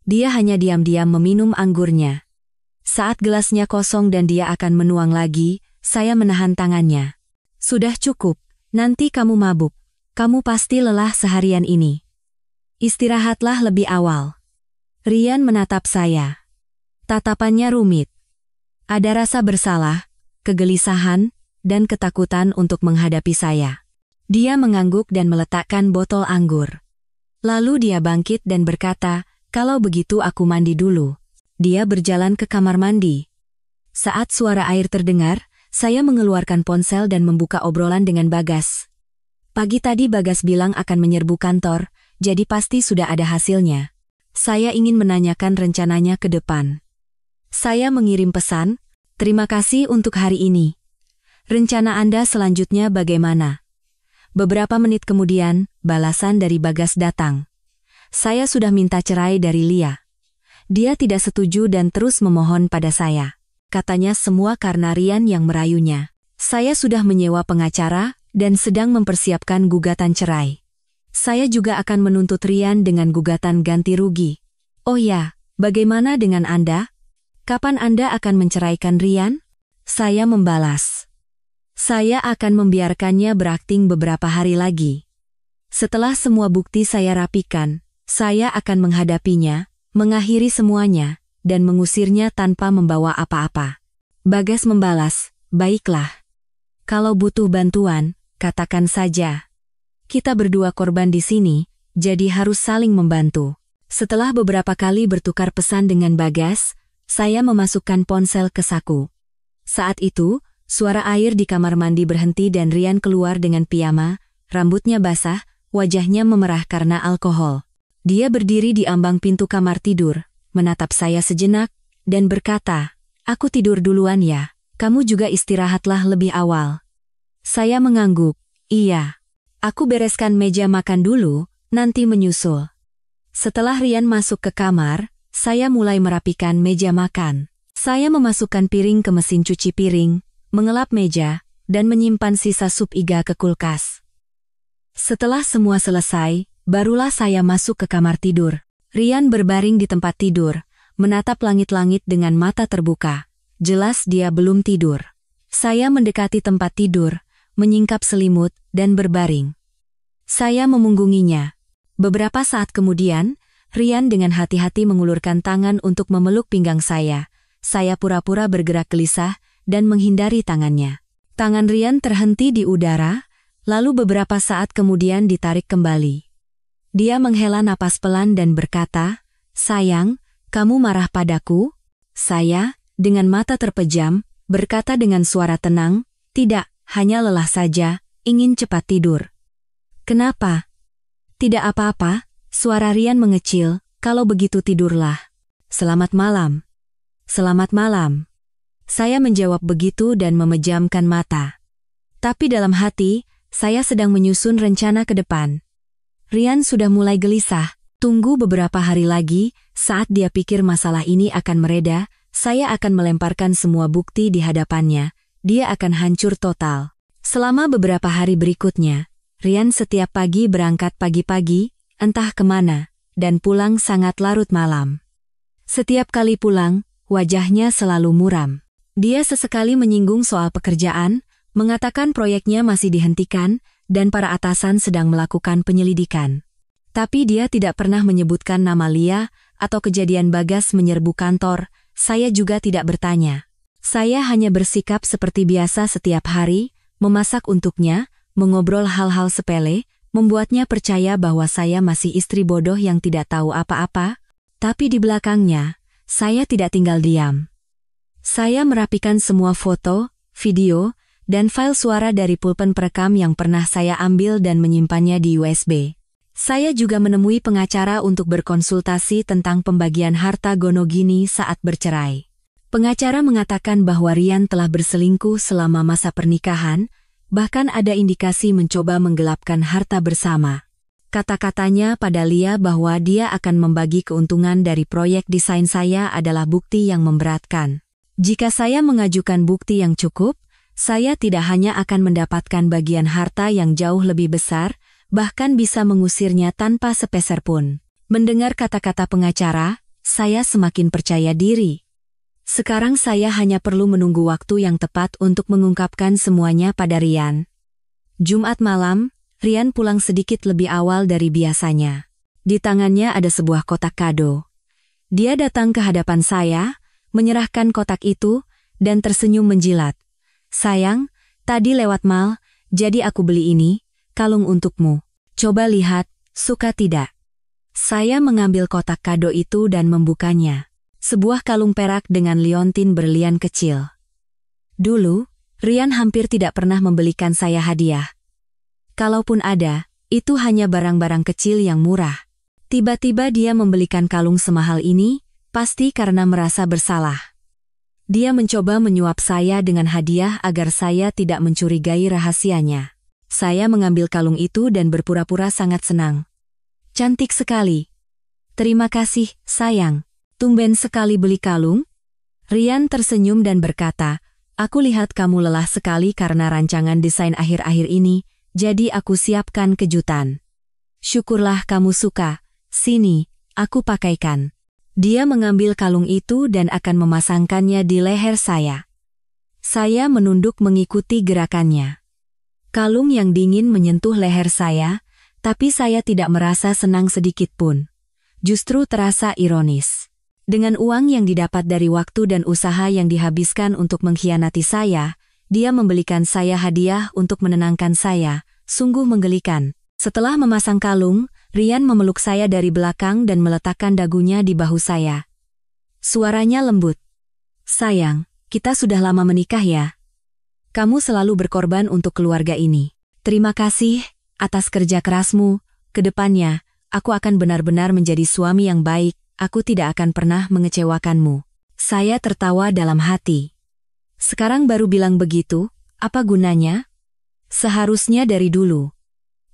Dia hanya diam-diam meminum anggurnya. Saat gelasnya kosong dan dia akan menuang lagi, saya menahan tangannya. "Sudah cukup, nanti kamu mabuk. Kamu pasti lelah seharian ini. Istirahatlah lebih awal." Rian menatap saya. Tatapannya rumit. Ada rasa bersalah, kegelisahan, dan ketakutan untuk menghadapi saya. Dia mengangguk dan meletakkan botol anggur. Lalu dia bangkit dan berkata, "Kalau begitu aku mandi dulu." Dia berjalan ke kamar mandi. Saat suara air terdengar, saya mengeluarkan ponsel dan membuka obrolan dengan Bagas. Pagi tadi Bagas bilang akan menyerbu kantor, jadi pasti sudah ada hasilnya. Saya ingin menanyakan rencananya ke depan. Saya mengirim pesan, "Terima kasih untuk hari ini. Rencana Anda selanjutnya bagaimana? Beberapa menit kemudian, balasan dari Bagas datang. Saya sudah minta cerai dari Lia. Dia tidak setuju dan terus memohon pada saya. Katanya semua karena Rian yang merayunya. Saya sudah menyewa pengacara dan sedang mempersiapkan gugatan cerai. Saya juga akan menuntut Rian dengan gugatan ganti rugi. Oh ya, bagaimana dengan Anda? Kapan Anda akan menceraikan Rian? Saya membalas. Saya akan membiarkannya berakting beberapa hari lagi. Setelah semua bukti saya rapikan, saya akan menghadapinya, mengakhiri semuanya, dan mengusirnya tanpa membawa apa-apa. Bagas membalas, baiklah. Kalau butuh bantuan, katakan saja. Kita berdua korban di sini, jadi harus saling membantu. Setelah beberapa kali bertukar pesan dengan Bagas, saya memasukkan ponsel ke saku. Saat itu, suara air di kamar mandi berhenti dan Rian keluar dengan piyama, rambutnya basah, wajahnya memerah karena alkohol. Dia berdiri di ambang pintu kamar tidur, menatap saya sejenak, dan berkata, "Aku tidur duluan ya, kamu juga istirahatlah lebih awal." Saya mengangguk, "Iya. Aku bereskan meja makan dulu, nanti menyusul." Setelah Rian masuk ke kamar, saya mulai merapikan meja makan. Saya memasukkan piring ke mesin cuci piring, mengelap meja, dan menyimpan sisa sup iga ke kulkas. Setelah semua selesai, barulah saya masuk ke kamar tidur. Rian berbaring di tempat tidur, menatap langit-langit dengan mata terbuka. Jelas dia belum tidur. Saya mendekati tempat tidur, menyingkap selimut, dan berbaring. Saya memunggunginya. Beberapa saat kemudian, Rian dengan hati-hati mengulurkan tangan untuk memeluk pinggang saya. Saya pura-pura bergerak gelisah dan menghindari tangannya. Tangan Rian terhenti di udara, lalu beberapa saat kemudian ditarik kembali. Dia menghela napas pelan dan berkata, "Sayang, kamu marah padaku?" Saya, dengan mata terpejam, berkata dengan suara tenang, "Tidak, hanya lelah saja, ingin cepat tidur." "Kenapa?" "Tidak apa-apa," suara Rian mengecil, "kalau begitu tidurlah. Selamat malam." "Selamat malam." Saya menjawab begitu dan memejamkan mata. Tapi dalam hati, saya sedang menyusun rencana ke depan. Rian sudah mulai gelisah. Tunggu beberapa hari lagi, saat dia pikir masalah ini akan mereda, saya akan melemparkan semua bukti di hadapannya. Dia akan hancur total. Selama beberapa hari berikutnya, Rian setiap pagi berangkat pagi-pagi, entah kemana, dan pulang sangat larut malam. Setiap kali pulang, wajahnya selalu muram. Dia sesekali menyinggung soal pekerjaan, mengatakan proyeknya masih dihentikan, dan para atasan sedang melakukan penyelidikan. Tapi dia tidak pernah menyebutkan nama Lia, atau kejadian Bagas menyerbu kantor. Saya juga tidak bertanya. Saya hanya bersikap seperti biasa setiap hari, memasak untuknya, mengobrol hal-hal sepele, membuatnya percaya bahwa saya masih istri bodoh yang tidak tahu apa-apa. Tapi di belakangnya, saya tidak tinggal diam. Saya merapikan semua foto, video, dan file suara dari pulpen perekam yang pernah saya ambil dan menyimpannya di USB. Saya juga menemui pengacara untuk berkonsultasi tentang pembagian harta Gonogini saat bercerai. Pengacara mengatakan bahwa Rian telah berselingkuh selama masa pernikahan, bahkan ada indikasi mencoba menggelapkan harta bersama. Kata-katanya pada Lia bahwa dia akan membagi keuntungan dari proyek desain saya adalah bukti yang memberatkan. Jika saya mengajukan bukti yang cukup, saya tidak hanya akan mendapatkan bagian harta yang jauh lebih besar, bahkan bisa mengusirnya tanpa sepeser pun. Mendengar kata-kata pengacara, saya semakin percaya diri. Sekarang saya hanya perlu menunggu waktu yang tepat untuk mengungkapkan semuanya pada Rian. Jumat malam, Rian pulang sedikit lebih awal dari biasanya. Di tangannya ada sebuah kotak kado. Dia datang ke hadapan saya, menyerahkan kotak itu, dan tersenyum menjilat. "Sayang, tadi lewat mall, jadi aku beli ini, kalung untukmu. Coba lihat, suka tidak?" Saya mengambil kotak kado itu dan membukanya. Sebuah kalung perak dengan liontin berlian kecil. Dulu, Rian hampir tidak pernah membelikan saya hadiah. Kalaupun ada, itu hanya barang-barang kecil yang murah. Tiba-tiba dia membelikan kalung semahal ini, pasti karena merasa bersalah. Dia mencoba menyuap saya dengan hadiah agar saya tidak mencurigai rahasianya. Saya mengambil kalung itu dan berpura-pura sangat senang. Cantik sekali. Terima kasih, sayang. Tumben sekali beli kalung? Rian tersenyum dan berkata, aku lihat kamu lelah sekali karena rancangan desain akhir-akhir ini, jadi aku siapkan kejutan. Syukurlah kamu suka. Sini, aku pakaikan. Dia mengambil kalung itu dan akan memasangkannya di leher saya. Saya menunduk mengikuti gerakannya. Kalung yang dingin menyentuh leher saya, tapi saya tidak merasa senang sedikit pun. Justru terasa ironis. Dengan uang yang didapat dari waktu dan usaha yang dihabiskan untuk mengkhianati saya, dia membelikan saya hadiah untuk menenangkan saya, sungguh menggelikan. Setelah memasang kalung, Rian memeluk saya dari belakang dan meletakkan dagunya di bahu saya. Suaranya lembut. Sayang, kita sudah lama menikah ya. Kamu selalu berkorban untuk keluarga ini. Terima kasih atas kerja kerasmu. Kedepannya, aku akan benar-benar menjadi suami yang baik. Aku tidak akan pernah mengecewakanmu. Saya tertawa dalam hati. Sekarang baru bilang begitu, apa gunanya? Seharusnya dari dulu.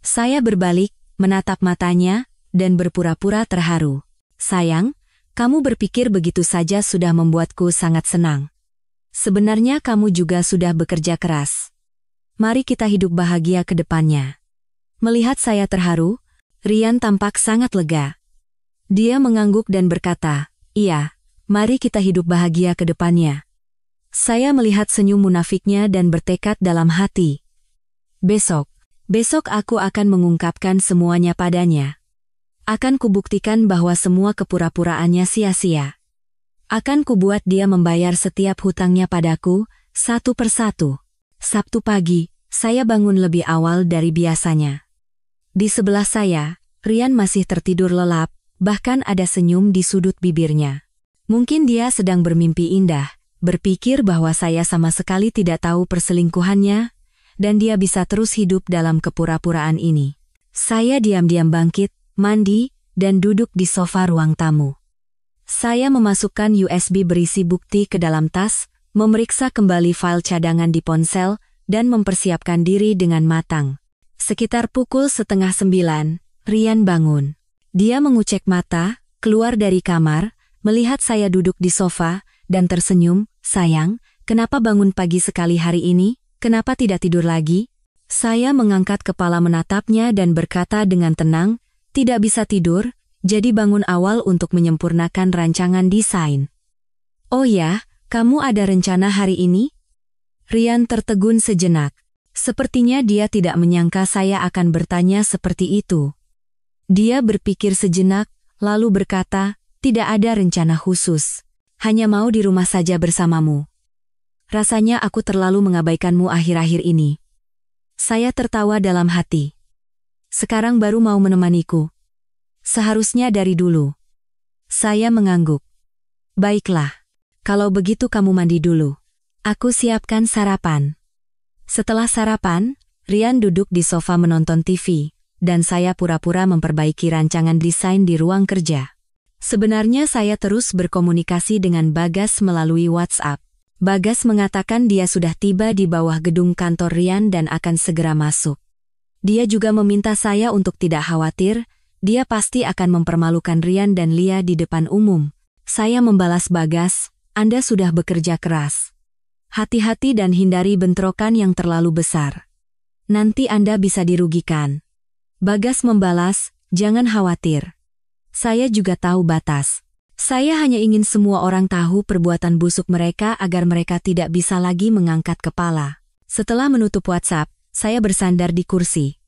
Saya berbalik, menatap matanya, dan berpura-pura terharu. Sayang, kamu berpikir begitu saja sudah membuatku sangat senang. Sebenarnya kamu juga sudah bekerja keras. Mari kita hidup bahagia ke depannya. Melihat saya terharu, Rian tampak sangat lega. Dia mengangguk dan berkata, iya, mari kita hidup bahagia ke depannya. Saya melihat senyum munafiknya dan bertekad dalam hati. Besok aku akan mengungkapkan semuanya padanya. Akan kubuktikan bahwa semua kepura-puraannya sia-sia. Akan kubuat dia membayar setiap hutangnya padaku, satu persatu. Sabtu pagi, saya bangun lebih awal dari biasanya. Di sebelah saya, Rian masih tertidur lelap, bahkan ada senyum di sudut bibirnya. Mungkin dia sedang bermimpi indah, berpikir bahwa saya sama sekali tidak tahu perselingkuhannya, dan dia bisa terus hidup dalam kepura-puraan ini. Saya diam-diam bangkit, mandi, dan duduk di sofa ruang tamu. Saya memasukkan USB berisi bukti ke dalam tas, memeriksa kembali file cadangan di ponsel, dan mempersiapkan diri dengan matang. Sekitar pukul 8:30, Rian bangun. Dia mengucek mata, keluar dari kamar, melihat saya duduk di sofa, dan tersenyum, sayang, kenapa bangun pagi sekali hari ini? Kenapa tidak tidur lagi? Saya mengangkat kepala menatapnya dan berkata dengan tenang, tidak bisa tidur, jadi bangun awal untuk menyempurnakan rancangan desain. Oh ya, kamu ada rencana hari ini? Rian tertegun sejenak. Sepertinya dia tidak menyangka saya akan bertanya seperti itu. Dia berpikir sejenak, lalu berkata, tidak ada rencana khusus. Hanya mau di rumah saja bersamamu. Rasanya aku terlalu mengabaikanmu akhir-akhir ini. Saya tertawa dalam hati. Sekarang baru mau menemaniku. Seharusnya dari dulu. Saya mengangguk. Baiklah. Kalau begitu kamu mandi dulu. Aku siapkan sarapan. Setelah sarapan, Rian duduk di sofa menonton TV, dan saya pura-pura memperbaiki rancangan desain di ruang kerja. Sebenarnya saya terus berkomunikasi dengan Bagas melalui WhatsApp. Bagas mengatakan dia sudah tiba di bawah gedung kantor Rian dan akan segera masuk. Dia juga meminta saya untuk tidak khawatir, dia pasti akan mempermalukan Rian dan Lia di depan umum. Saya membalas Bagas, Anda sudah bekerja keras. Hati-hati dan hindari bentrokan yang terlalu besar. Nanti Anda bisa dirugikan. Bagas membalas, jangan khawatir. Saya juga tahu batas. Saya hanya ingin semua orang tahu perbuatan busuk mereka agar mereka tidak bisa lagi mengangkat kepala. Setelah menutup WhatsApp, saya bersandar di kursi.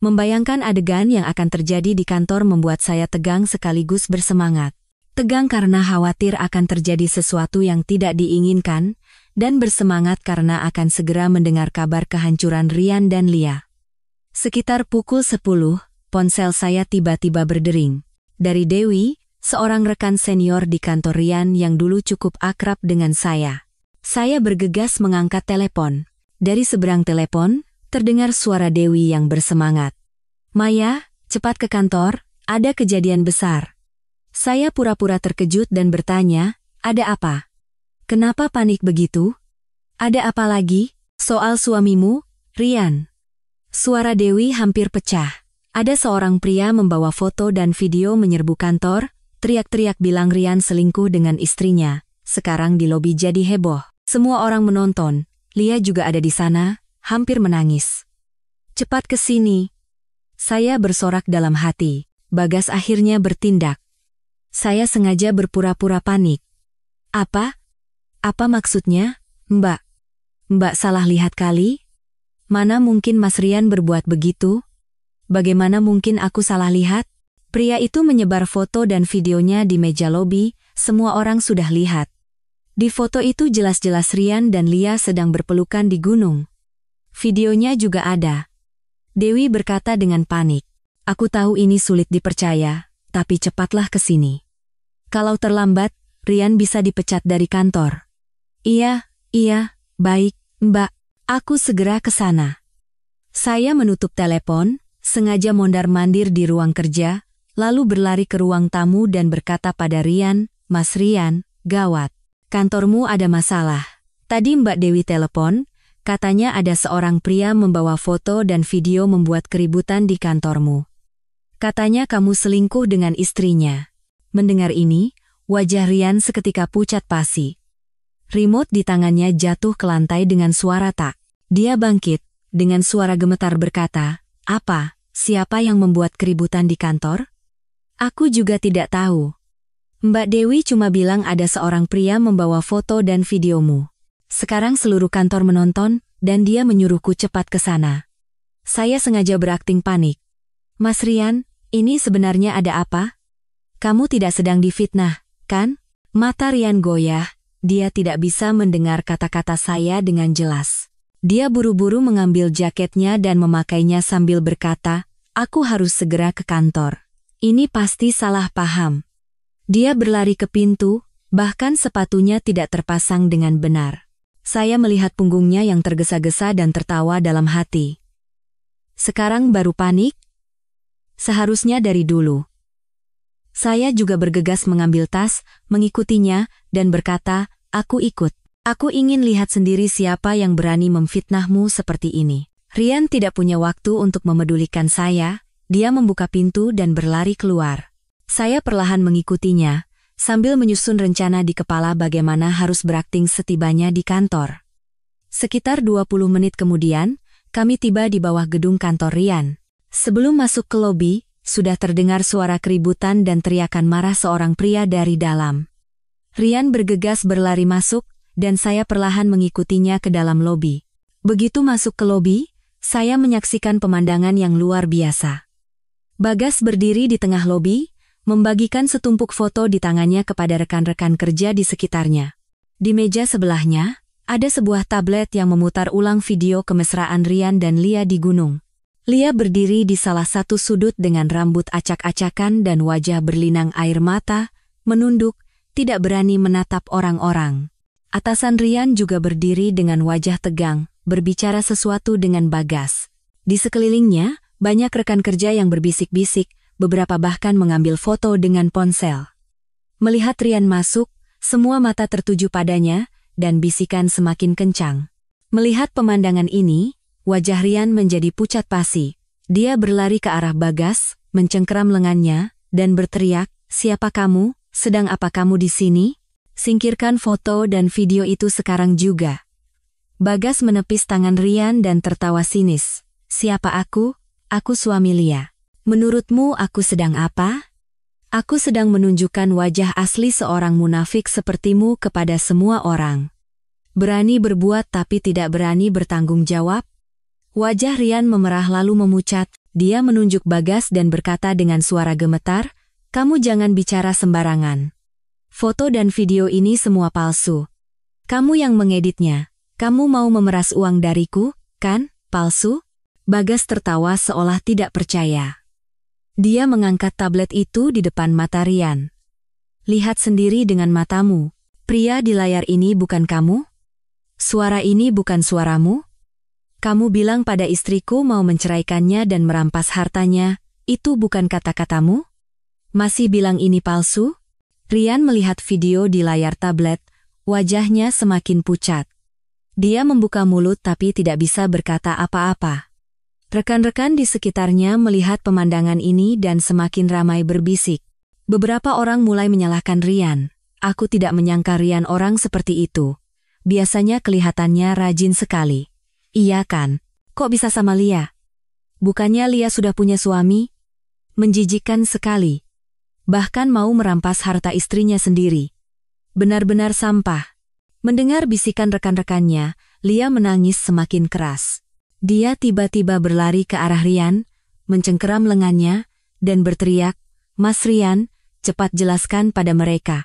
Membayangkan adegan yang akan terjadi di kantor membuat saya tegang sekaligus bersemangat. Tegang karena khawatir akan terjadi sesuatu yang tidak diinginkan, dan bersemangat karena akan segera mendengar kabar kehancuran Rian dan Lia. Sekitar pukul 10, ponsel saya tiba-tiba berdering. Dari Dewi, seorang rekan senior di kantor Rian yang dulu cukup akrab dengan saya. Saya bergegas mengangkat telepon. Dari seberang telepon, terdengar suara Dewi yang bersemangat. Maya, cepat ke kantor, ada kejadian besar. Saya pura-pura terkejut dan bertanya, ada apa? Kenapa panik begitu? Ada apa lagi? Soal suamimu, Rian. Suara Dewi hampir pecah. Ada seorang pria membawa foto dan video menyerbu kantor, teriak-teriak bilang Rian selingkuh dengan istrinya. Sekarang di lobi jadi heboh. Semua orang menonton. Lia juga ada di sana, hampir menangis. Cepat ke sini. Saya bersorak dalam hati. Bagas akhirnya bertindak. Saya sengaja berpura-pura panik. Apa? Apa maksudnya, Mbak? Mbak salah lihat kali? Mana mungkin Mas Rian berbuat begitu? Bagaimana mungkin aku salah lihat? Pria itu menyebar foto dan videonya di meja lobi, semua orang sudah lihat. Di foto itu jelas-jelas Rian dan Lia sedang berpelukan di gunung. Videonya juga ada. Dewi berkata dengan panik. Aku tahu ini sulit dipercaya, tapi cepatlah ke sini. Kalau terlambat, Rian bisa dipecat dari kantor. Iya, baik, Mbak. Aku segera ke sana. Saya menutup telepon, sengaja mondar-mandir di ruang kerja, lalu berlari ke ruang tamu dan berkata pada Rian, Mas Rian, gawat. Kantormu ada masalah. Tadi Mbak Dewi telepon, katanya ada seorang pria membawa foto dan video membuat keributan di kantormu. Katanya kamu selingkuh dengan istrinya. Mendengar ini, wajah Rian seketika pucat pasi. Remote di tangannya jatuh ke lantai dengan suara tak. Dia bangkit, dengan suara gemetar berkata, apa, siapa yang membuat keributan di kantor? Aku juga tidak tahu. Mbak Dewi cuma bilang ada seorang pria membawa foto dan videomu. Sekarang seluruh kantor menonton, dan dia menyuruhku cepat ke sana. Saya sengaja berakting panik. Mas Rian, ini sebenarnya ada apa? Kamu tidak sedang difitnah, kan? Mata Rian goyah, dia tidak bisa mendengar kata-kata saya dengan jelas. Dia buru-buru mengambil jaketnya dan memakainya sambil berkata, aku harus segera ke kantor. Ini pasti salah paham. Dia berlari ke pintu, bahkan sepatunya tidak terpasang dengan benar. Saya melihat punggungnya yang tergesa-gesa dan tertawa dalam hati. Sekarang baru panik? Seharusnya dari dulu. Saya juga bergegas mengambil tas, mengikutinya, dan berkata, aku ikut. Aku ingin lihat sendiri siapa yang berani memfitnahmu seperti ini. Rian tidak punya waktu untuk memedulikan saya, dia membuka pintu dan berlari keluar. Saya perlahan mengikutinya, sambil menyusun rencana di kepala bagaimana harus berakting setibanya di kantor. Sekitar 20 menit kemudian, kami tiba di bawah gedung kantor Rian. Sebelum masuk ke lobi, sudah terdengar suara keributan dan teriakan marah seorang pria dari dalam. Rian bergegas berlari masuk, dan saya perlahan mengikutinya ke dalam lobi. Begitu masuk ke lobi, saya menyaksikan pemandangan yang luar biasa. Bagas berdiri di tengah lobi, membagikan setumpuk foto di tangannya kepada rekan-rekan kerja di sekitarnya. Di meja sebelahnya, ada sebuah tablet yang memutar ulang video kemesraan Rian dan Lia di gunung. Lia berdiri di salah satu sudut dengan rambut acak-acakan dan wajah berlinang air mata, menunduk, tidak berani menatap orang-orang. Atasan Rian juga berdiri dengan wajah tegang, berbicara sesuatu dengan Bagas. Di sekelilingnya, banyak rekan kerja yang berbisik-bisik, beberapa bahkan mengambil foto dengan ponsel. Melihat Rian masuk, semua mata tertuju padanya, dan bisikan semakin kencang. Melihat pemandangan ini, wajah Rian menjadi pucat pasi. Dia berlari ke arah Bagas, mencengkeram lengannya, dan berteriak, siapa kamu? Sedang apa kamu di sini? Singkirkan foto dan video itu sekarang juga. Bagas menepis tangan Rian dan tertawa sinis. Siapa aku? Aku suami Lia. Menurutmu aku sedang apa? Aku sedang menunjukkan wajah asli seorang munafik sepertimu kepada semua orang. Berani berbuat tapi tidak berani bertanggung jawab? Wajah Rian memerah lalu memucat, dia menunjuk Bagas dan berkata dengan suara gemetar, kamu jangan bicara sembarangan. Foto dan video ini semua palsu. Kamu yang mengeditnya. Kamu mau memeras uang dariku, kan? Palsu? Bagas tertawa seolah tidak percaya. Dia mengangkat tablet itu di depan mata Rian. Lihat sendiri dengan matamu. Pria di layar ini bukan kamu? Suara ini bukan suaramu? Kamu bilang pada istriku mau menceraikannya dan merampas hartanya, itu bukan kata-katamu? Masih bilang ini palsu? Rian melihat video di layar tablet, wajahnya semakin pucat. Dia membuka mulut tapi tidak bisa berkata apa-apa. Rekan-rekan di sekitarnya melihat pemandangan ini dan semakin ramai berbisik. Beberapa orang mulai menyalahkan Rian. Aku tidak menyangka Rian orang seperti itu. Biasanya kelihatannya rajin sekali. Iya kan? Kok bisa sama Lia? Bukannya Lia sudah punya suami? Menjijikkan sekali. Bahkan mau merampas harta istrinya sendiri. Benar-benar sampah. Mendengar bisikan rekan-rekannya, Lia menangis semakin keras. Dia tiba-tiba berlari ke arah Rian, mencengkeram lengannya, dan berteriak, "Mas Rian, cepat jelaskan pada mereka.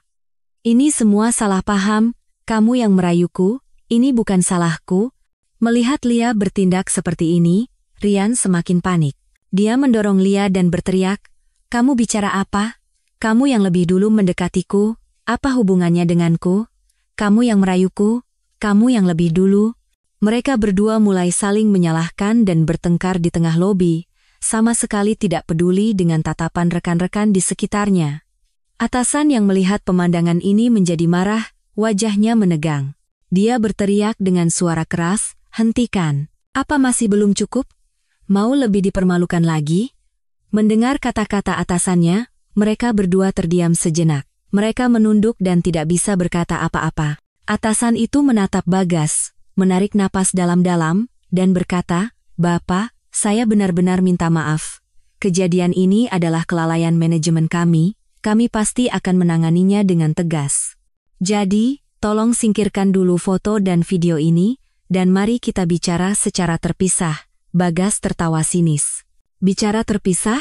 Ini semua salah paham, kamu yang merayuku, ini bukan salahku." Melihat Lia bertindak seperti ini, Rian semakin panik. Dia mendorong Lia dan berteriak, "Kamu bicara apa? Kamu yang lebih dulu mendekatiku, apa hubungannya denganku? Kamu yang merayuku, kamu yang lebih dulu." Mereka berdua mulai saling menyalahkan dan bertengkar di tengah lobi, sama sekali tidak peduli dengan tatapan rekan-rekan di sekitarnya. Atasan yang melihat pemandangan ini menjadi marah, wajahnya menegang. Dia berteriak dengan suara keras, "Hentikan! Apa masih belum cukup? Mau lebih dipermalukan lagi?" Mendengar kata-kata atasannya, mereka berdua terdiam sejenak. Mereka menunduk dan tidak bisa berkata apa-apa. Atasan itu menatap Bagas, menarik napas dalam-dalam, dan berkata, "Bapak, saya benar-benar minta maaf. Kejadian ini adalah kelalaian manajemen kami pasti akan menanganinya dengan tegas. Jadi, tolong singkirkan dulu foto dan video ini, dan mari kita bicara secara terpisah." Bagas tertawa sinis. "Bicara terpisah?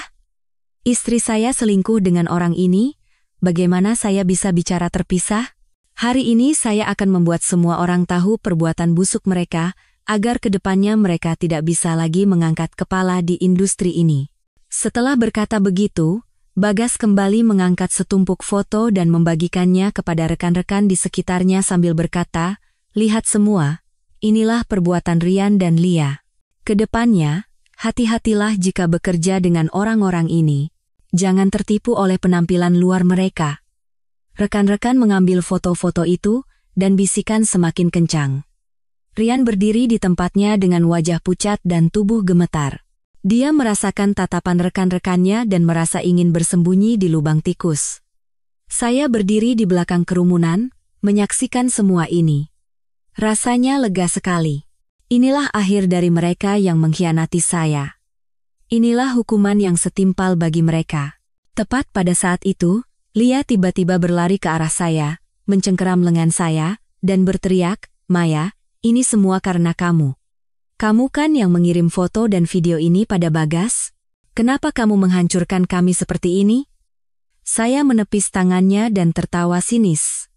Istri saya selingkuh dengan orang ini, bagaimana saya bisa bicara terpisah? Hari ini saya akan membuat semua orang tahu perbuatan busuk mereka, agar kedepannya mereka tidak bisa lagi mengangkat kepala di industri ini." Setelah berkata begitu, Bagas kembali mengangkat setumpuk foto dan membagikannya kepada rekan-rekan di sekitarnya sambil berkata, "Lihat semua, inilah perbuatan Rian dan Lia. Kedepannya, hati-hatilah jika bekerja dengan orang-orang ini. Jangan tertipu oleh penampilan luar mereka." Rekan-rekan mengambil foto-foto itu, dan bisikan semakin kencang. Rian berdiri di tempatnya dengan wajah pucat dan tubuh gemetar. Dia merasakan tatapan rekan-rekannya dan merasa ingin bersembunyi di lubang tikus. Saya berdiri di belakang kerumunan, menyaksikan semua ini. Rasanya lega sekali. Inilah akhir dari mereka yang mengkhianati saya. Inilah hukuman yang setimpal bagi mereka. Tepat pada saat itu, Lia tiba-tiba berlari ke arah saya, mencengkeram lengan saya, dan berteriak, "Maya, ini semua karena kamu. Kamu kan yang mengirim foto dan video ini pada Bagas? Kenapa kamu menghancurkan kami seperti ini?" Saya menepis tangannya dan tertawa sinis.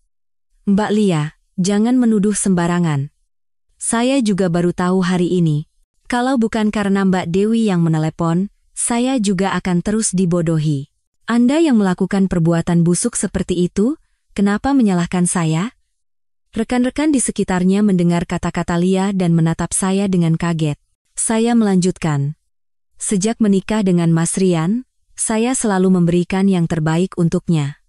"Mbak Lia, jangan menuduh sembarangan. Saya juga baru tahu hari ini. Kalau bukan karena Mbak Dewi yang menelepon, saya juga akan terus dibodohi. Anda yang melakukan perbuatan busuk seperti itu, kenapa menyalahkan saya?" Rekan-rekan di sekitarnya mendengar kata-kata Lia dan menatap saya dengan kaget. Saya melanjutkan. "Sejak menikah dengan Mas Rian, saya selalu memberikan yang terbaik untuknya.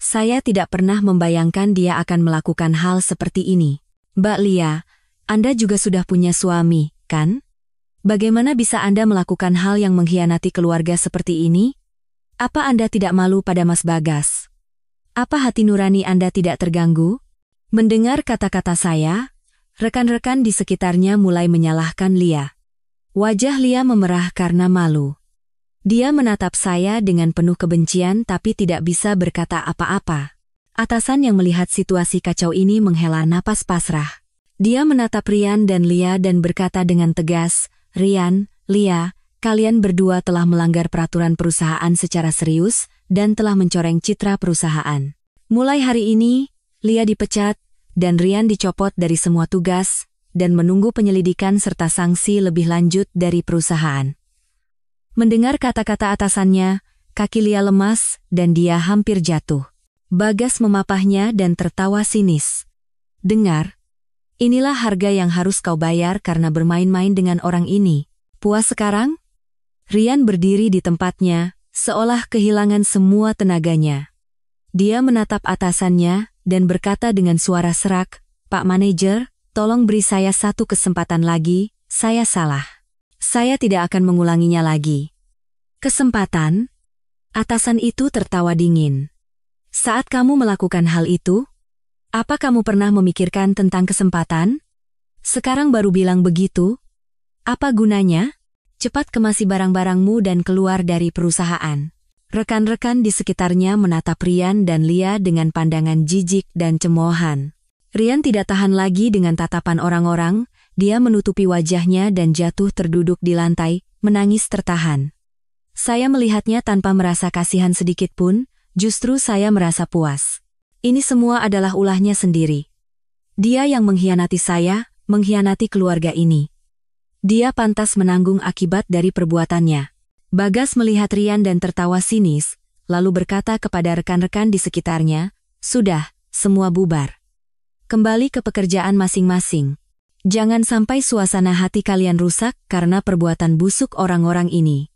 Saya tidak pernah membayangkan dia akan melakukan hal seperti ini. Mbak Lia, Anda juga sudah punya suami, kan? Bagaimana bisa Anda melakukan hal yang mengkhianati keluarga seperti ini? Apa Anda tidak malu pada Mas Bagas? Apa hati nurani Anda tidak terganggu?" Mendengar kata-kata saya, rekan-rekan di sekitarnya mulai menyalahkan Lia. Wajah Lia memerah karena malu. Dia menatap saya dengan penuh kebencian tapi tidak bisa berkata apa-apa. Atasan yang melihat situasi kacau ini menghela napas pasrah. Dia menatap Rian dan Lia dan berkata dengan tegas, "Rian, Lia, kalian berdua telah melanggar peraturan perusahaan secara serius dan telah mencoreng citra perusahaan. Mulai hari ini, Lia dipecat, dan Rian dicopot dari semua tugas, dan menunggu penyelidikan serta sanksi lebih lanjut dari perusahaan." Mendengar kata-kata atasannya, kaki Lia lemas, dan dia hampir jatuh. Bagas memapahnya dan tertawa sinis. "Dengar, inilah harga yang harus kau bayar karena bermain-main dengan orang ini. Puas sekarang?" Rian berdiri di tempatnya, seolah kehilangan semua tenaganya. Dia menatap atasannya, dan berkata dengan suara serak, "Pak Manajer, tolong beri saya satu kesempatan lagi, saya salah. Saya tidak akan mengulanginya lagi. Kesempatan? Atasan itu tertawa dingin. Saat kamu melakukan hal itu, apa kamu pernah memikirkan tentang kesempatan? Sekarang baru bilang begitu? Apa gunanya? Cepat kemasi barang-barangmu dan keluar dari perusahaan. Rekan-rekan di sekitarnya menatap Ryan dan Lia dengan pandangan jijik dan cemoohan. Ryan tidak tahan lagi dengan tatapan orang-orang, dia menutupi wajahnya dan jatuh terduduk di lantai, menangis tertahan. Saya melihatnya tanpa merasa kasihan sedikit pun, justru saya merasa puas. Ini semua adalah ulahnya sendiri. Dia yang mengkhianati saya, mengkhianati keluarga ini. Dia pantas menanggung akibat dari perbuatannya. Bagas melihat Ryan dan tertawa sinis, lalu berkata kepada rekan-rekan di sekitarnya, "Sudah, semua bubar. Kembali ke pekerjaan masing-masing. Jangan sampai suasana hati kalian rusak karena perbuatan busuk orang-orang ini."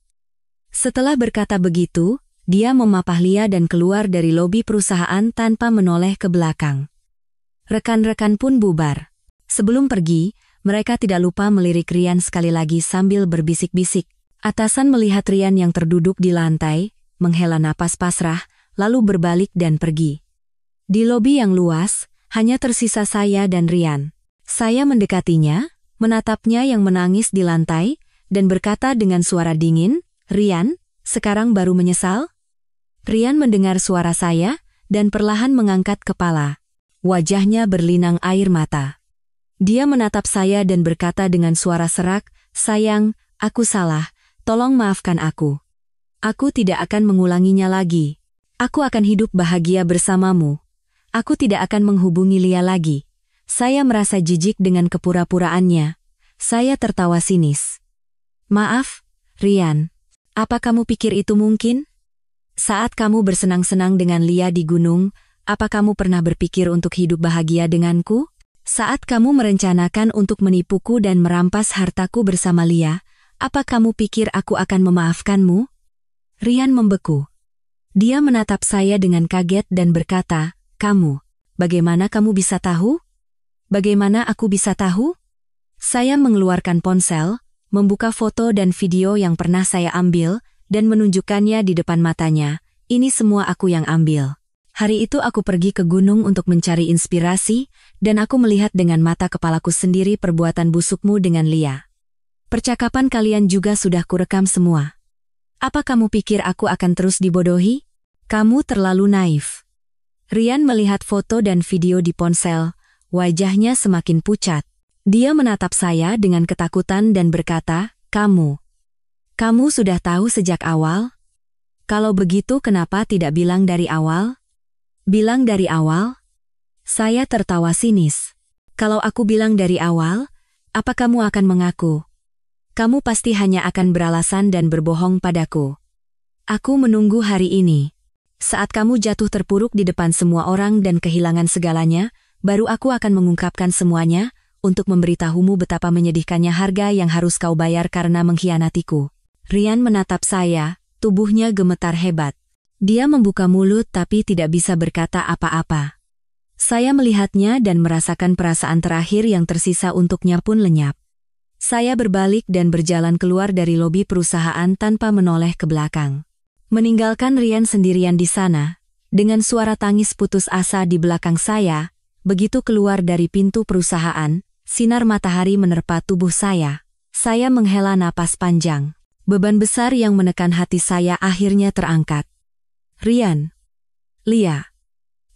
Setelah berkata begitu, dia memapah Lia dan keluar dari lobi perusahaan tanpa menoleh ke belakang. Rekan-rekan pun bubar. Sebelum pergi, mereka tidak lupa melirik Ryan sekali lagi sambil berbisik-bisik. Atasan melihat Ryan yang terduduk di lantai, menghela napas pasrah, lalu berbalik dan pergi. Di lobi yang luas, hanya tersisa saya dan Ryan. Saya mendekatinya, menatapnya yang menangis di lantai, dan berkata dengan suara dingin, "Ryan, sekarang baru menyesal?" Ryan mendengar suara saya, dan perlahan mengangkat kepala. Wajahnya berlinang air mata. Dia menatap saya dan berkata dengan suara serak, "Sayang, aku salah, tolong maafkan aku. Aku tidak akan mengulanginya lagi. Aku akan hidup bahagia bersamamu. Aku tidak akan menghubungi Lia lagi." Saya merasa jijik dengan kepura-puraannya. Saya tertawa sinis. "Maaf, Ryan. Apa kamu pikir itu mungkin? Saat kamu bersenang-senang dengan Lia di gunung, apa kamu pernah berpikir untuk hidup bahagia denganku? Saat kamu merencanakan untuk menipuku dan merampas hartaku bersama Lia, apa kamu pikir aku akan memaafkanmu?" Ryan membeku. Dia menatap saya dengan kaget dan berkata, "Kamu, bagaimana kamu bisa tahu? Bagaimana aku bisa tahu?" Saya mengeluarkan ponsel, membuka foto dan video yang pernah saya ambil, dan menunjukkannya di depan matanya. "Ini semua aku yang ambil. Hari itu aku pergi ke gunung untuk mencari inspirasi, dan aku melihat dengan mata kepalaku sendiri perbuatan busukmu dengan Lia. Percakapan kalian juga sudah kurekam semua. Apa kamu pikir aku akan terus dibodohi? Kamu terlalu naif." Ryan melihat foto dan video di ponsel, wajahnya semakin pucat. Dia menatap saya dengan ketakutan dan berkata, Kamu sudah tahu sejak awal? Kalau begitu kenapa tidak bilang dari awal?" "Bilang dari awal?" Saya tertawa sinis. "Kalau aku bilang dari awal, apa kamu akan mengaku? Kamu pasti hanya akan beralasan dan berbohong padaku. Aku menunggu hari ini. Saat kamu jatuh terpuruk di depan semua orang dan kehilangan segalanya, baru aku akan mengungkapkan semuanya, untuk memberitahumu betapa menyedihkannya harga yang harus kau bayar karena mengkhianatiku." Ryan menatap saya, tubuhnya gemetar hebat. Dia membuka mulut tapi tidak bisa berkata apa-apa. Saya melihatnya dan merasakan perasaan terakhir yang tersisa untuknya pun lenyap. Saya berbalik dan berjalan keluar dari lobi perusahaan tanpa menoleh ke belakang. Meninggalkan Ryan sendirian di sana, dengan suara tangis putus asa di belakang saya. Begitu keluar dari pintu perusahaan, sinar matahari menerpa tubuh saya. Saya menghela napas panjang. Beban besar yang menekan hati saya akhirnya terangkat. "Ryan, Lia,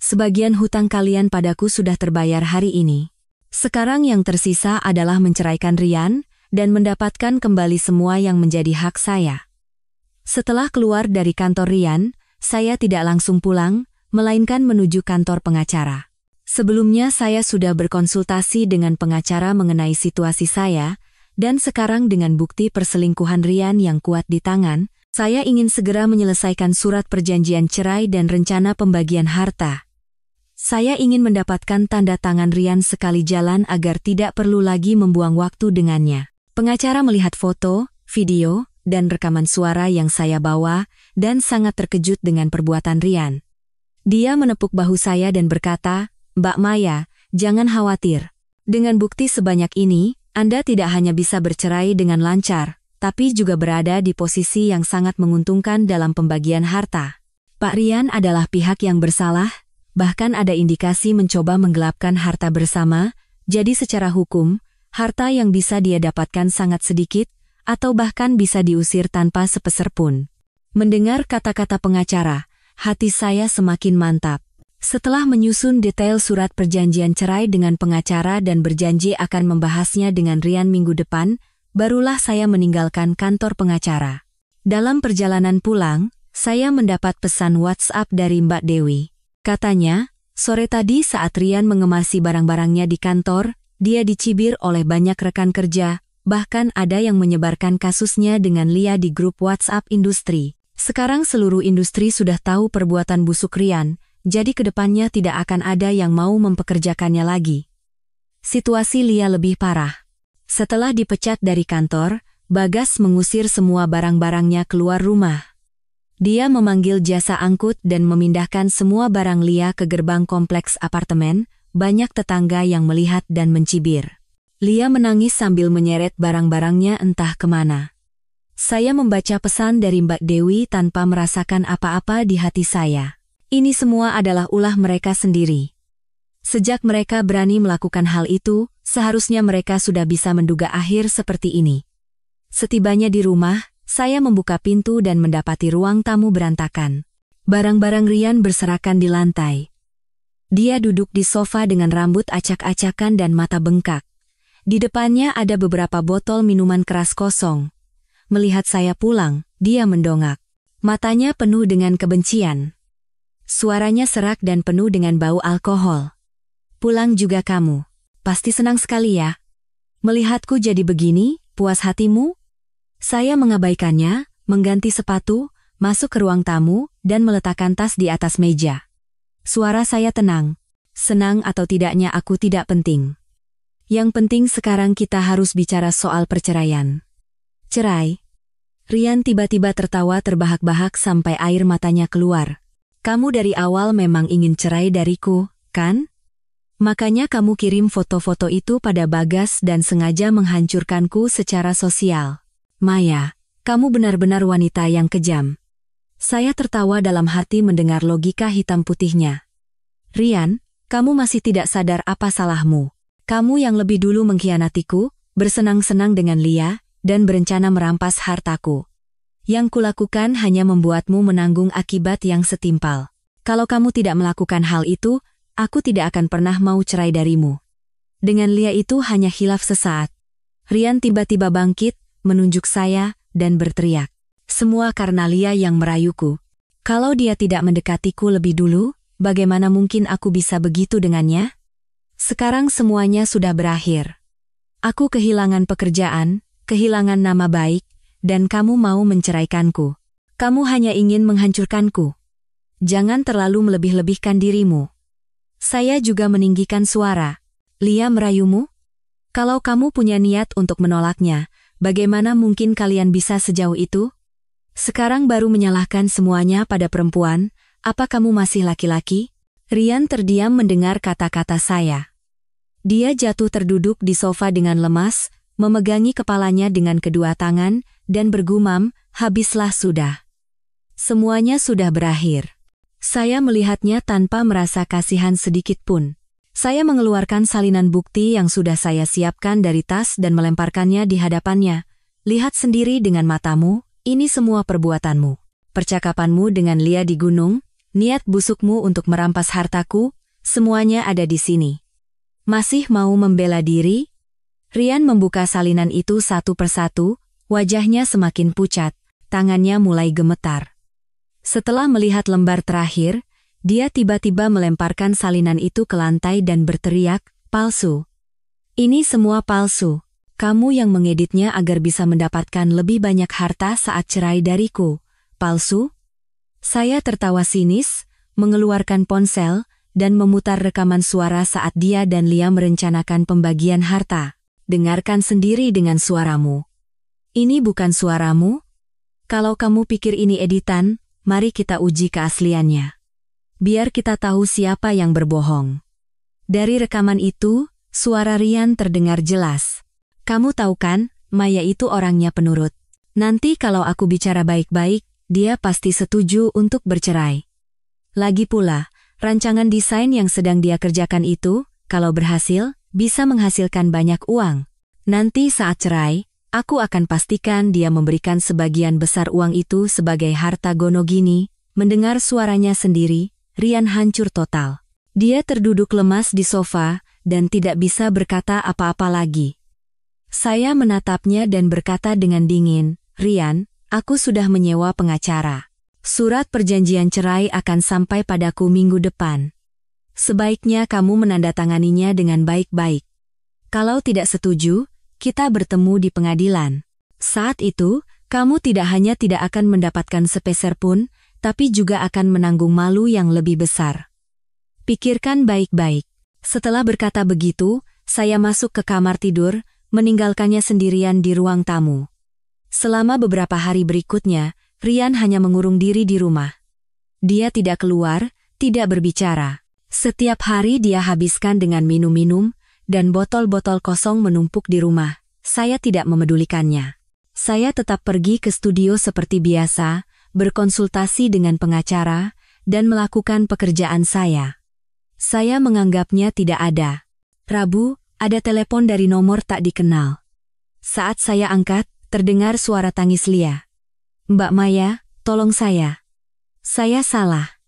sebagian hutang kalian padaku sudah terbayar hari ini. Sekarang yang tersisa adalah menceraikan Ryan dan mendapatkan kembali semua yang menjadi hak saya." Setelah keluar dari kantor Ryan, saya tidak langsung pulang, melainkan menuju kantor pengacara. Sebelumnya saya sudah berkonsultasi dengan pengacara mengenai situasi saya, dan sekarang dengan bukti perselingkuhan Ryan yang kuat di tangan, saya ingin segera menyelesaikan surat perjanjian cerai dan rencana pembagian harta. Saya ingin mendapatkan tanda tangan Ryan sekali jalan agar tidak perlu lagi membuang waktu dengannya. Pengacara melihat foto, video, dan rekaman suara yang saya bawa, dan sangat terkejut dengan perbuatan Ryan. Dia menepuk bahu saya dan berkata, "Mbak Maya, jangan khawatir. Dengan bukti sebanyak ini, Anda tidak hanya bisa bercerai dengan lancar, tapi juga berada di posisi yang sangat menguntungkan dalam pembagian harta. Pak Rian adalah pihak yang bersalah, bahkan ada indikasi mencoba menggelapkan harta bersama, jadi secara hukum, harta yang bisa dia dapatkan sangat sedikit, atau bahkan bisa diusir tanpa sepeser pun. Mendengar kata-kata pengacara, hati saya semakin mantap. Setelah menyusun detail surat perjanjian cerai dengan pengacara dan berjanji akan membahasnya dengan Rian minggu depan, barulah saya meninggalkan kantor pengacara. Dalam perjalanan pulang, saya mendapat pesan WhatsApp dari Mbak Dewi. Katanya, sore tadi saat Rian mengemasi barang-barangnya di kantor, dia dicibir oleh banyak rekan kerja, bahkan ada yang menyebarkan kasusnya dengan Lia di grup WhatsApp industri. Sekarang seluruh industri sudah tahu perbuatan busuk Rian, jadi kedepannya tidak akan ada yang mau mempekerjakannya lagi. Situasi Lia lebih parah. Setelah dipecat dari kantor, Bagas mengusir semua barang-barangnya keluar rumah. Dia memanggil jasa angkut dan memindahkan semua barang Lia ke gerbang kompleks apartemen, banyak tetangga yang melihat dan mencibir. Lia menangis sambil menyeret barang-barangnya entah kemana. Saya membaca pesan dari Mbak Dewi tanpa merasakan apa-apa di hati saya. Ini semua adalah ulah mereka sendiri. Sejak mereka berani melakukan hal itu, seharusnya mereka sudah bisa menduga akhir seperti ini. Setibanya di rumah, saya membuka pintu dan mendapati ruang tamu berantakan. Barang-barang Rian berserakan di lantai. Dia duduk di sofa dengan rambut acak-acakan dan mata bengkak. Di depannya ada beberapa botol minuman keras kosong. Melihat saya pulang, dia mendongak. Matanya penuh dengan kebencian. Suaranya serak dan penuh dengan bau alkohol. Pulang juga kamu. Pasti senang sekali ya. Melihatku jadi begini, puas hatimu? Saya mengabaikannya, mengganti sepatu, masuk ke ruang tamu, dan meletakkan tas di atas meja. Suara saya tenang. Senang atau tidaknya aku tidak penting. Yang penting sekarang kita harus bicara soal perceraian. Cerai. Rian tiba-tiba tertawa terbahak-bahak sampai air matanya keluar. Kamu dari awal memang ingin cerai dariku, kan? Makanya kamu kirim foto-foto itu pada Bagas dan sengaja menghancurkanku secara sosial. Maya, kamu benar-benar wanita yang kejam. Saya tertawa dalam hati mendengar logika hitam putihnya. Rian, kamu masih tidak sadar apa salahmu. Kamu yang lebih dulu mengkhianatiku, bersenang-senang dengan Lia, dan berencana merampas hartaku. Yang kulakukan hanya membuatmu menanggung akibat yang setimpal. Kalau kamu tidak melakukan hal itu, aku tidak akan pernah mau cerai darimu. Dengan Lia itu hanya khilaf sesaat. Rian tiba-tiba bangkit, menunjuk saya, dan berteriak. Semua karena Lia yang merayuku. Kalau dia tidak mendekatiku lebih dulu, bagaimana mungkin aku bisa begitu dengannya? Sekarang semuanya sudah berakhir. Aku kehilangan pekerjaan, kehilangan nama baik, dan kamu mau menceraikanku. Kamu hanya ingin menghancurkanku. Jangan terlalu melebih-lebihkan dirimu. Saya juga meninggikan suara. Lia merayumu? Kalau kamu punya niat untuk menolaknya, bagaimana mungkin kalian bisa sejauh itu? Sekarang baru menyalahkan semuanya pada perempuan, apa kamu masih laki-laki? Rian terdiam mendengar kata-kata saya. Dia jatuh terduduk di sofa dengan lemas, memegangi kepalanya dengan kedua tangan, dan bergumam, habislah sudah. Semuanya sudah berakhir. Saya melihatnya tanpa merasa kasihan sedikit pun. Saya mengeluarkan salinan bukti yang sudah saya siapkan dari tas dan melemparkannya di hadapannya. Lihat sendiri dengan matamu, ini semua perbuatanmu. Percakapanmu dengan Lia di gunung, niat busukmu untuk merampas hartaku, semuanya ada di sini. Masih mau membela diri? Rian membuka salinan itu satu persatu, wajahnya semakin pucat, tangannya mulai gemetar. Setelah melihat lembar terakhir, dia tiba-tiba melemparkan salinan itu ke lantai dan berteriak, palsu. Ini semua palsu. Kamu yang mengeditnya agar bisa mendapatkan lebih banyak harta saat cerai dariku. Palsu? Saya tertawa sinis, mengeluarkan ponsel, dan memutar rekaman suara saat dia dan Lia merencanakan pembagian harta. Dengarkan sendiri dengan suaramu. Ini bukan suaramu? Kalau kamu pikir ini editan, mari kita uji keasliannya. Biar kita tahu siapa yang berbohong. Dari rekaman itu, suara Rian terdengar jelas. Kamu tahu kan, Maya itu orangnya penurut. Nanti kalau aku bicara baik-baik, dia pasti setuju untuk bercerai. Lagi pula, rancangan desain yang sedang dia kerjakan itu, kalau berhasil, bisa menghasilkan banyak uang. Nanti saat cerai, aku akan pastikan dia memberikan sebagian besar uang itu sebagai harta gono gini. Mendengar suaranya sendiri, Rian hancur total. Dia terduduk lemas di sofa dan tidak bisa berkata apa-apa lagi. Saya menatapnya dan berkata dengan dingin, "Rian, aku sudah menyewa pengacara. Surat perjanjian cerai akan sampai padaku minggu depan. Sebaiknya kamu menandatanganinya dengan baik-baik. Kalau tidak setuju, kita bertemu di pengadilan. Saat itu, kamu tidak hanya tidak akan mendapatkan sepeser pun, tapi juga akan menanggung malu yang lebih besar. Pikirkan baik-baik." Setelah berkata begitu, saya masuk ke kamar tidur, meninggalkannya sendirian di ruang tamu. Selama beberapa hari berikutnya, Rian hanya mengurung diri di rumah. Dia tidak keluar, tidak berbicara. Setiap hari dia habiskan dengan minum-minum, dan botol-botol kosong menumpuk di rumah. Saya tidak memedulikannya. Saya tetap pergi ke studio seperti biasa, berkonsultasi dengan pengacara, dan melakukan pekerjaan saya. Saya menganggapnya tidak ada. Rabu, ada telepon dari nomor tak dikenal. Saat saya angkat, terdengar suara tangis Lia. "Mbak Maya, tolong saya. Saya salah.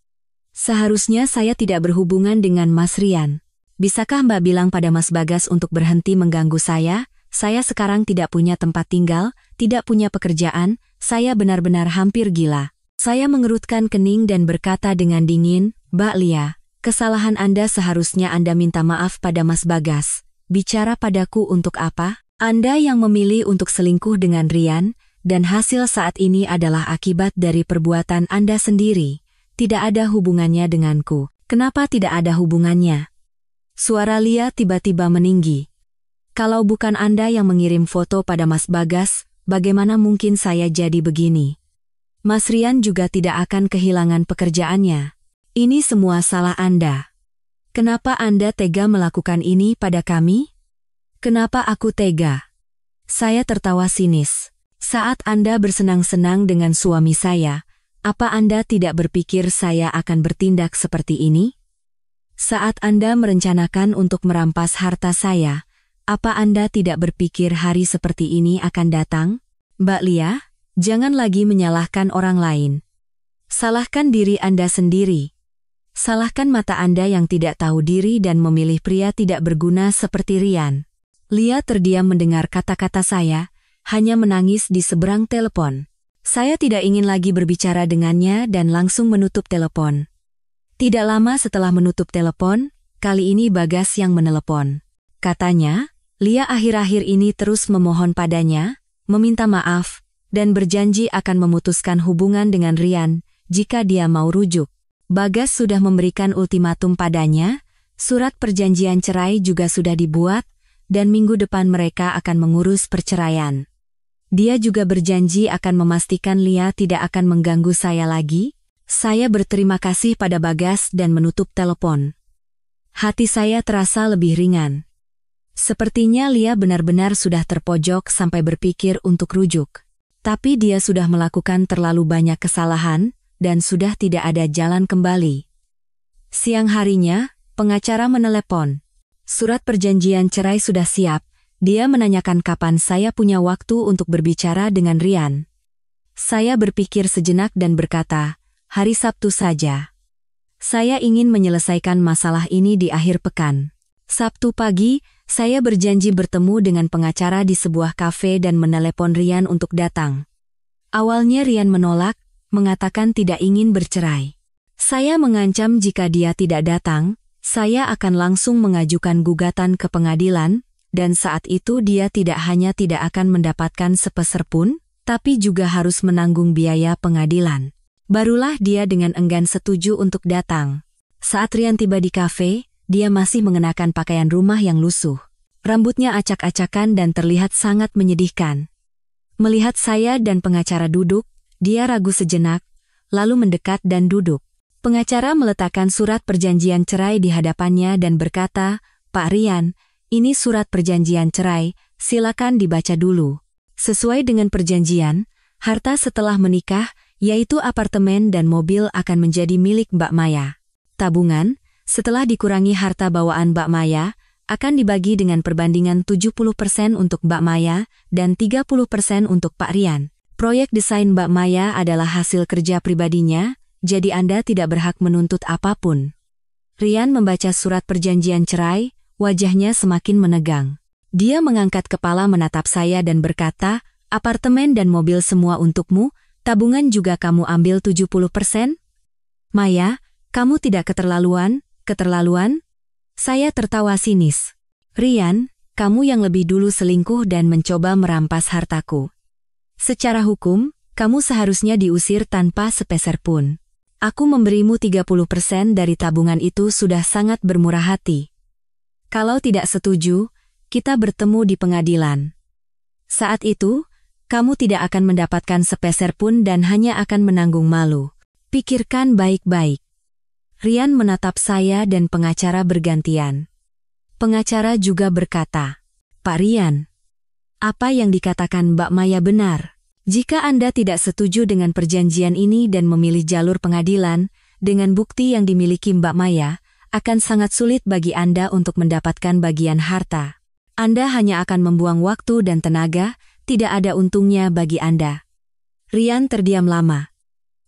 Seharusnya saya tidak berhubungan dengan Mas Rian. Bisakah Mbak bilang pada Mas Bagas untuk berhenti mengganggu saya? Saya sekarang tidak punya tempat tinggal, tidak punya pekerjaan, saya benar-benar hampir gila." Saya mengerutkan kening dan berkata dengan dingin, "Mbak Lia, kesalahan Anda seharusnya Anda minta maaf pada Mas Bagas. Bicara padaku untuk apa? Anda yang memilih untuk selingkuh dengan Rian, dan hasil saat ini adalah akibat dari perbuatan Anda sendiri. Tidak ada hubungannya denganku. Kenapa tidak ada hubungannya?" Suara Lia tiba-tiba meninggi. "Kalau bukan Anda yang mengirim foto pada Mas Bagas, bagaimana mungkin saya jadi begini? Mas Rian juga tidak akan kehilangan pekerjaannya. Ini semua salah Anda. Kenapa Anda tega melakukan ini pada kami? Kenapa aku tega?" Saya tertawa sinis. "Saat Anda bersenang-senang dengan suami saya, apa Anda tidak berpikir saya akan bertindak seperti ini? Saat Anda merencanakan untuk merampas harta saya, apa Anda tidak berpikir hari seperti ini akan datang? Mbak Lia, jangan lagi menyalahkan orang lain. Salahkan diri Anda sendiri. Salahkan mata Anda yang tidak tahu diri dan memilih pria tidak berguna seperti Rian." Lia terdiam mendengar kata-kata saya, hanya menangis di seberang telepon. Saya tidak ingin lagi berbicara dengannya dan langsung menutup telepon. Tidak lama setelah menutup telepon, kali ini Bagas yang menelepon. Katanya, Lia akhir-akhir ini terus memohon padanya, meminta maaf, dan berjanji akan memutuskan hubungan dengan Rian jika dia mau rujuk. Bagas sudah memberikan ultimatum padanya, surat perjanjian cerai juga sudah dibuat, dan minggu depan mereka akan mengurus perceraian. Dia juga berjanji akan memastikan Lia tidak akan mengganggu saya lagi. Saya berterima kasih pada Bagas dan menutup telepon. Hati saya terasa lebih ringan. Sepertinya Lia benar-benar sudah terpojok sampai berpikir untuk rujuk. Tapi dia sudah melakukan terlalu banyak kesalahan, dan sudah tidak ada jalan kembali. Siang harinya, pengacara menelepon. Surat perjanjian cerai sudah siap. Dia menanyakan kapan saya punya waktu untuk berbicara dengan Rian. Saya berpikir sejenak dan berkata, "Hari Sabtu saja. Saya ingin menyelesaikan masalah ini di akhir pekan." Sabtu pagi, saya berjanji bertemu dengan pengacara di sebuah kafe dan menelepon Rian untuk datang. Awalnya Rian menolak, mengatakan tidak ingin bercerai. Saya mengancam jika dia tidak datang, saya akan langsung mengajukan gugatan ke pengadilan, dan saat itu dia tidak hanya tidak akan mendapatkan sepeser pun, tapi juga harus menanggung biaya pengadilan. Barulah dia dengan enggan setuju untuk datang. Saat Rian tiba di kafe, dia masih mengenakan pakaian rumah yang lusuh. Rambutnya acak-acakan dan terlihat sangat menyedihkan. Melihat saya dan pengacara duduk, dia ragu sejenak, lalu mendekat dan duduk. Pengacara meletakkan surat perjanjian cerai di hadapannya dan berkata, "Pak Rian, ini surat perjanjian cerai, silakan dibaca dulu. Sesuai dengan perjanjian, Harta setelah menikah, yaitu apartemen dan mobil akan menjadi milik Mbak Maya. Tabungan, setelah dikurangi harta bawaan Mbak Maya, akan dibagi dengan perbandingan 70% untuk Mbak Maya dan 30% untuk Pak Rian. Proyek desain Mbak Maya adalah hasil kerja pribadinya, jadi Anda tidak berhak menuntut apapun. Rian membaca surat perjanjian cerai, wajahnya semakin menegang. Dia mengangkat kepala menatap saya dan berkata, apartemen dan mobil semua untukmu, tabungan juga kamu ambil 70%? Maya, kamu tidak keterlaluan? Saya tertawa sinis. Rian, kamu yang lebih dulu selingkuh dan mencoba merampas hartaku. Secara hukum, kamu seharusnya diusir tanpa sepeser pun. Aku memberimu 30% dari tabungan itu sudah sangat bermurah hati. Kalau tidak setuju, kita bertemu di pengadilan. Saat itu, kamu tidak akan mendapatkan sepeser pun dan hanya akan menanggung malu. Pikirkan baik-baik. Rian menatap saya dan pengacara bergantian. Pengacara juga berkata, Pak Rian, apa yang dikatakan Mbak Maya benar. Jika Anda tidak setuju dengan perjanjian ini dan memilih jalur pengadilan, dengan bukti yang dimiliki Mbak Maya, akan sangat sulit bagi Anda untuk mendapatkan bagian harta. Anda hanya akan membuang waktu dan tenaga, tidak ada untungnya bagi Anda. Rian terdiam lama.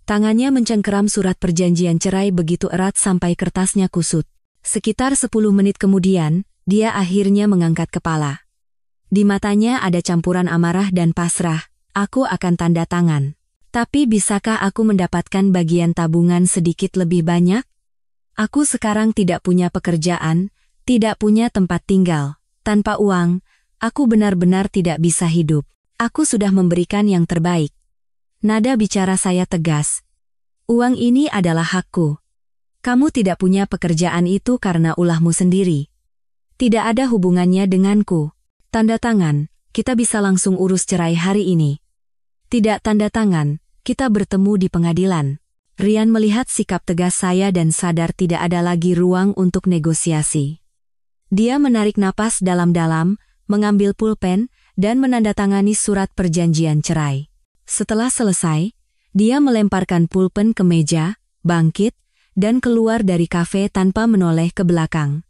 Tangannya mencengkeram surat perjanjian cerai begitu erat sampai kertasnya kusut. Sekitar 10 menit kemudian, dia akhirnya mengangkat kepala. Di matanya ada campuran amarah dan pasrah, aku akan tanda tangan. Tapi bisakah aku mendapatkan bagian tabungan sedikit lebih banyak? Aku sekarang tidak punya pekerjaan, tidak punya tempat tinggal. Tanpa uang, aku benar-benar tidak bisa hidup. Aku sudah memberikan yang terbaik. Nada bicara saya tegas. Uang ini adalah hakku. Kamu tidak punya pekerjaan itu karena ulahmu sendiri. Tidak ada hubungannya denganku. Tanda tangan, kita bisa langsung urus cerai hari ini. Tidak tanda tangan, kita bertemu di pengadilan. Rian melihat sikap tegas saya dan sadar tidak ada lagi ruang untuk negosiasi. Dia menarik napas dalam-dalam, mengambil pulpen, dan menandatangani surat perjanjian cerai. Setelah selesai, dia melemparkan pulpen ke meja, bangkit, dan keluar dari kafe tanpa menoleh ke belakang.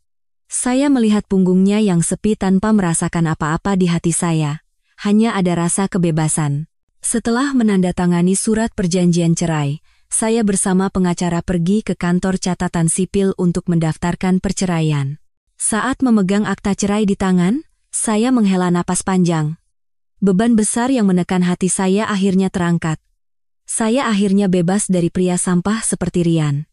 Saya melihat punggungnya yang sepi tanpa merasakan apa-apa di hati saya. Hanya ada rasa kebebasan. Setelah menandatangani surat perjanjian cerai, saya bersama pengacara pergi ke kantor catatan sipil untuk mendaftarkan perceraian. Saat memegang akta cerai di tangan, saya menghela napas panjang. Beban besar yang menekan hati saya akhirnya terangkat. Saya akhirnya bebas dari pria sampah seperti Rian.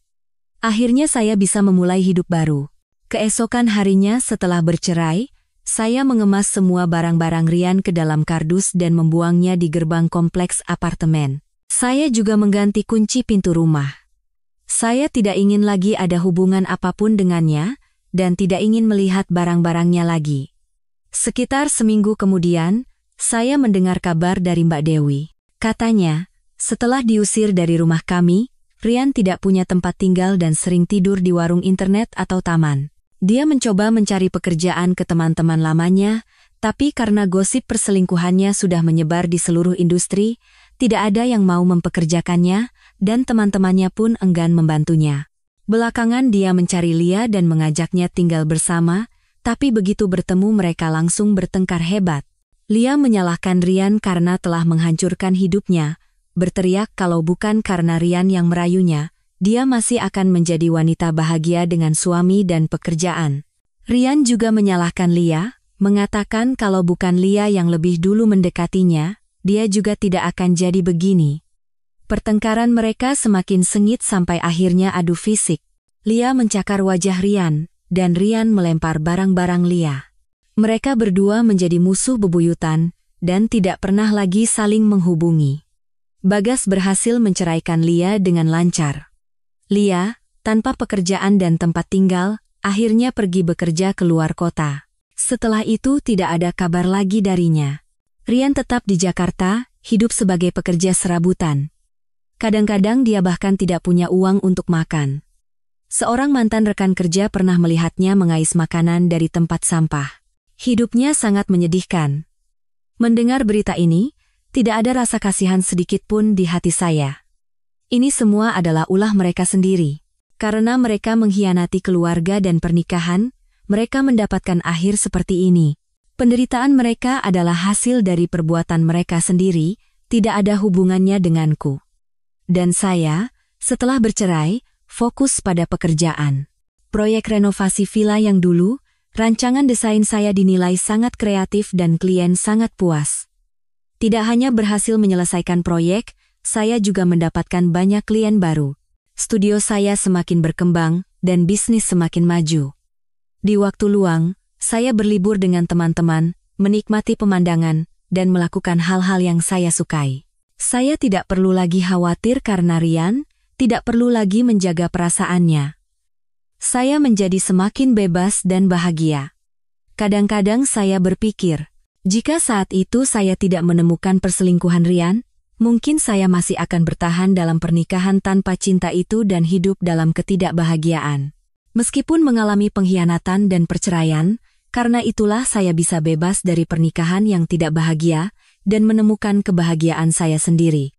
Akhirnya saya bisa memulai hidup baru. Keesokan harinya setelah bercerai, saya mengemas semua barang-barang Rian ke dalam kardus dan membuangnya di gerbang kompleks apartemen. Saya juga mengganti kunci pintu rumah. Saya tidak ingin lagi ada hubungan apapun dengannya, dan tidak ingin melihat barang-barangnya lagi. Sekitar seminggu kemudian, saya mendengar kabar dari Mbak Dewi. Katanya, setelah diusir dari rumah kami, Rian tidak punya tempat tinggal dan sering tidur di warung internet atau taman. Dia mencoba mencari pekerjaan ke teman-teman lamanya, tapi karena gosip perselingkuhannya sudah menyebar di seluruh industri, tidak ada yang mau mempekerjakannya, dan teman-temannya pun enggan membantunya. Belakangan dia mencari Lia dan mengajaknya tinggal bersama, tapi begitu bertemu mereka langsung bertengkar hebat. Lia menyalahkan Rian karena telah menghancurkan hidupnya, berteriak kalau bukan karena Rian yang merayunya, dia masih akan menjadi wanita bahagia dengan suami dan pekerjaan. Rian juga menyalahkan Lia, mengatakan kalau bukan Lia yang lebih dulu mendekatinya, dia juga tidak akan jadi begini. Pertengkaran mereka semakin sengit sampai akhirnya adu fisik. Lia mencakar wajah Rian, dan Rian melempar barang-barang Lia. Mereka berdua menjadi musuh bebuyutan, dan tidak pernah lagi saling menghubungi. Bagas berhasil menceraikan Lia dengan lancar. Lia, tanpa pekerjaan dan tempat tinggal, akhirnya pergi bekerja ke luar kota. Setelah itu tidak ada kabar lagi darinya. Rian tetap di Jakarta, hidup sebagai pekerja serabutan. Kadang-kadang dia bahkan tidak punya uang untuk makan. Seorang mantan rekan kerja pernah melihatnya mengais makanan dari tempat sampah. Hidupnya sangat menyedihkan. Mendengar berita ini, Tidak ada rasa kasihan sedikit pun di hati saya. Ini semua adalah ulah mereka sendiri. Karena mereka mengkhianati keluarga dan pernikahan, mereka mendapatkan akhir seperti ini. Penderitaan mereka adalah hasil dari perbuatan mereka sendiri, tidak ada hubungannya denganku. Dan saya, setelah bercerai, fokus pada pekerjaan. Proyek renovasi villa yang dulu, rancangan desain saya dinilai sangat kreatif dan klien sangat puas. Tidak hanya berhasil menyelesaikan proyek, saya juga mendapatkan banyak klien baru. Studio saya semakin berkembang dan bisnis semakin maju. Di waktu luang, saya berlibur dengan teman-teman, menikmati pemandangan, dan melakukan hal-hal yang saya sukai. Saya tidak perlu lagi khawatir karena Rian, tidak perlu lagi menjaga perasaannya. Saya menjadi semakin bebas dan bahagia. Kadang-kadang saya berpikir, jika saat itu saya tidak menemukan perselingkuhan Rian, mungkin saya masih akan bertahan dalam pernikahan tanpa cinta itu dan hidup dalam ketidakbahagiaan. Meskipun mengalami pengkhianatan dan perceraian, karena itulah saya bisa bebas dari pernikahan yang tidak bahagia dan menemukan kebahagiaan saya sendiri.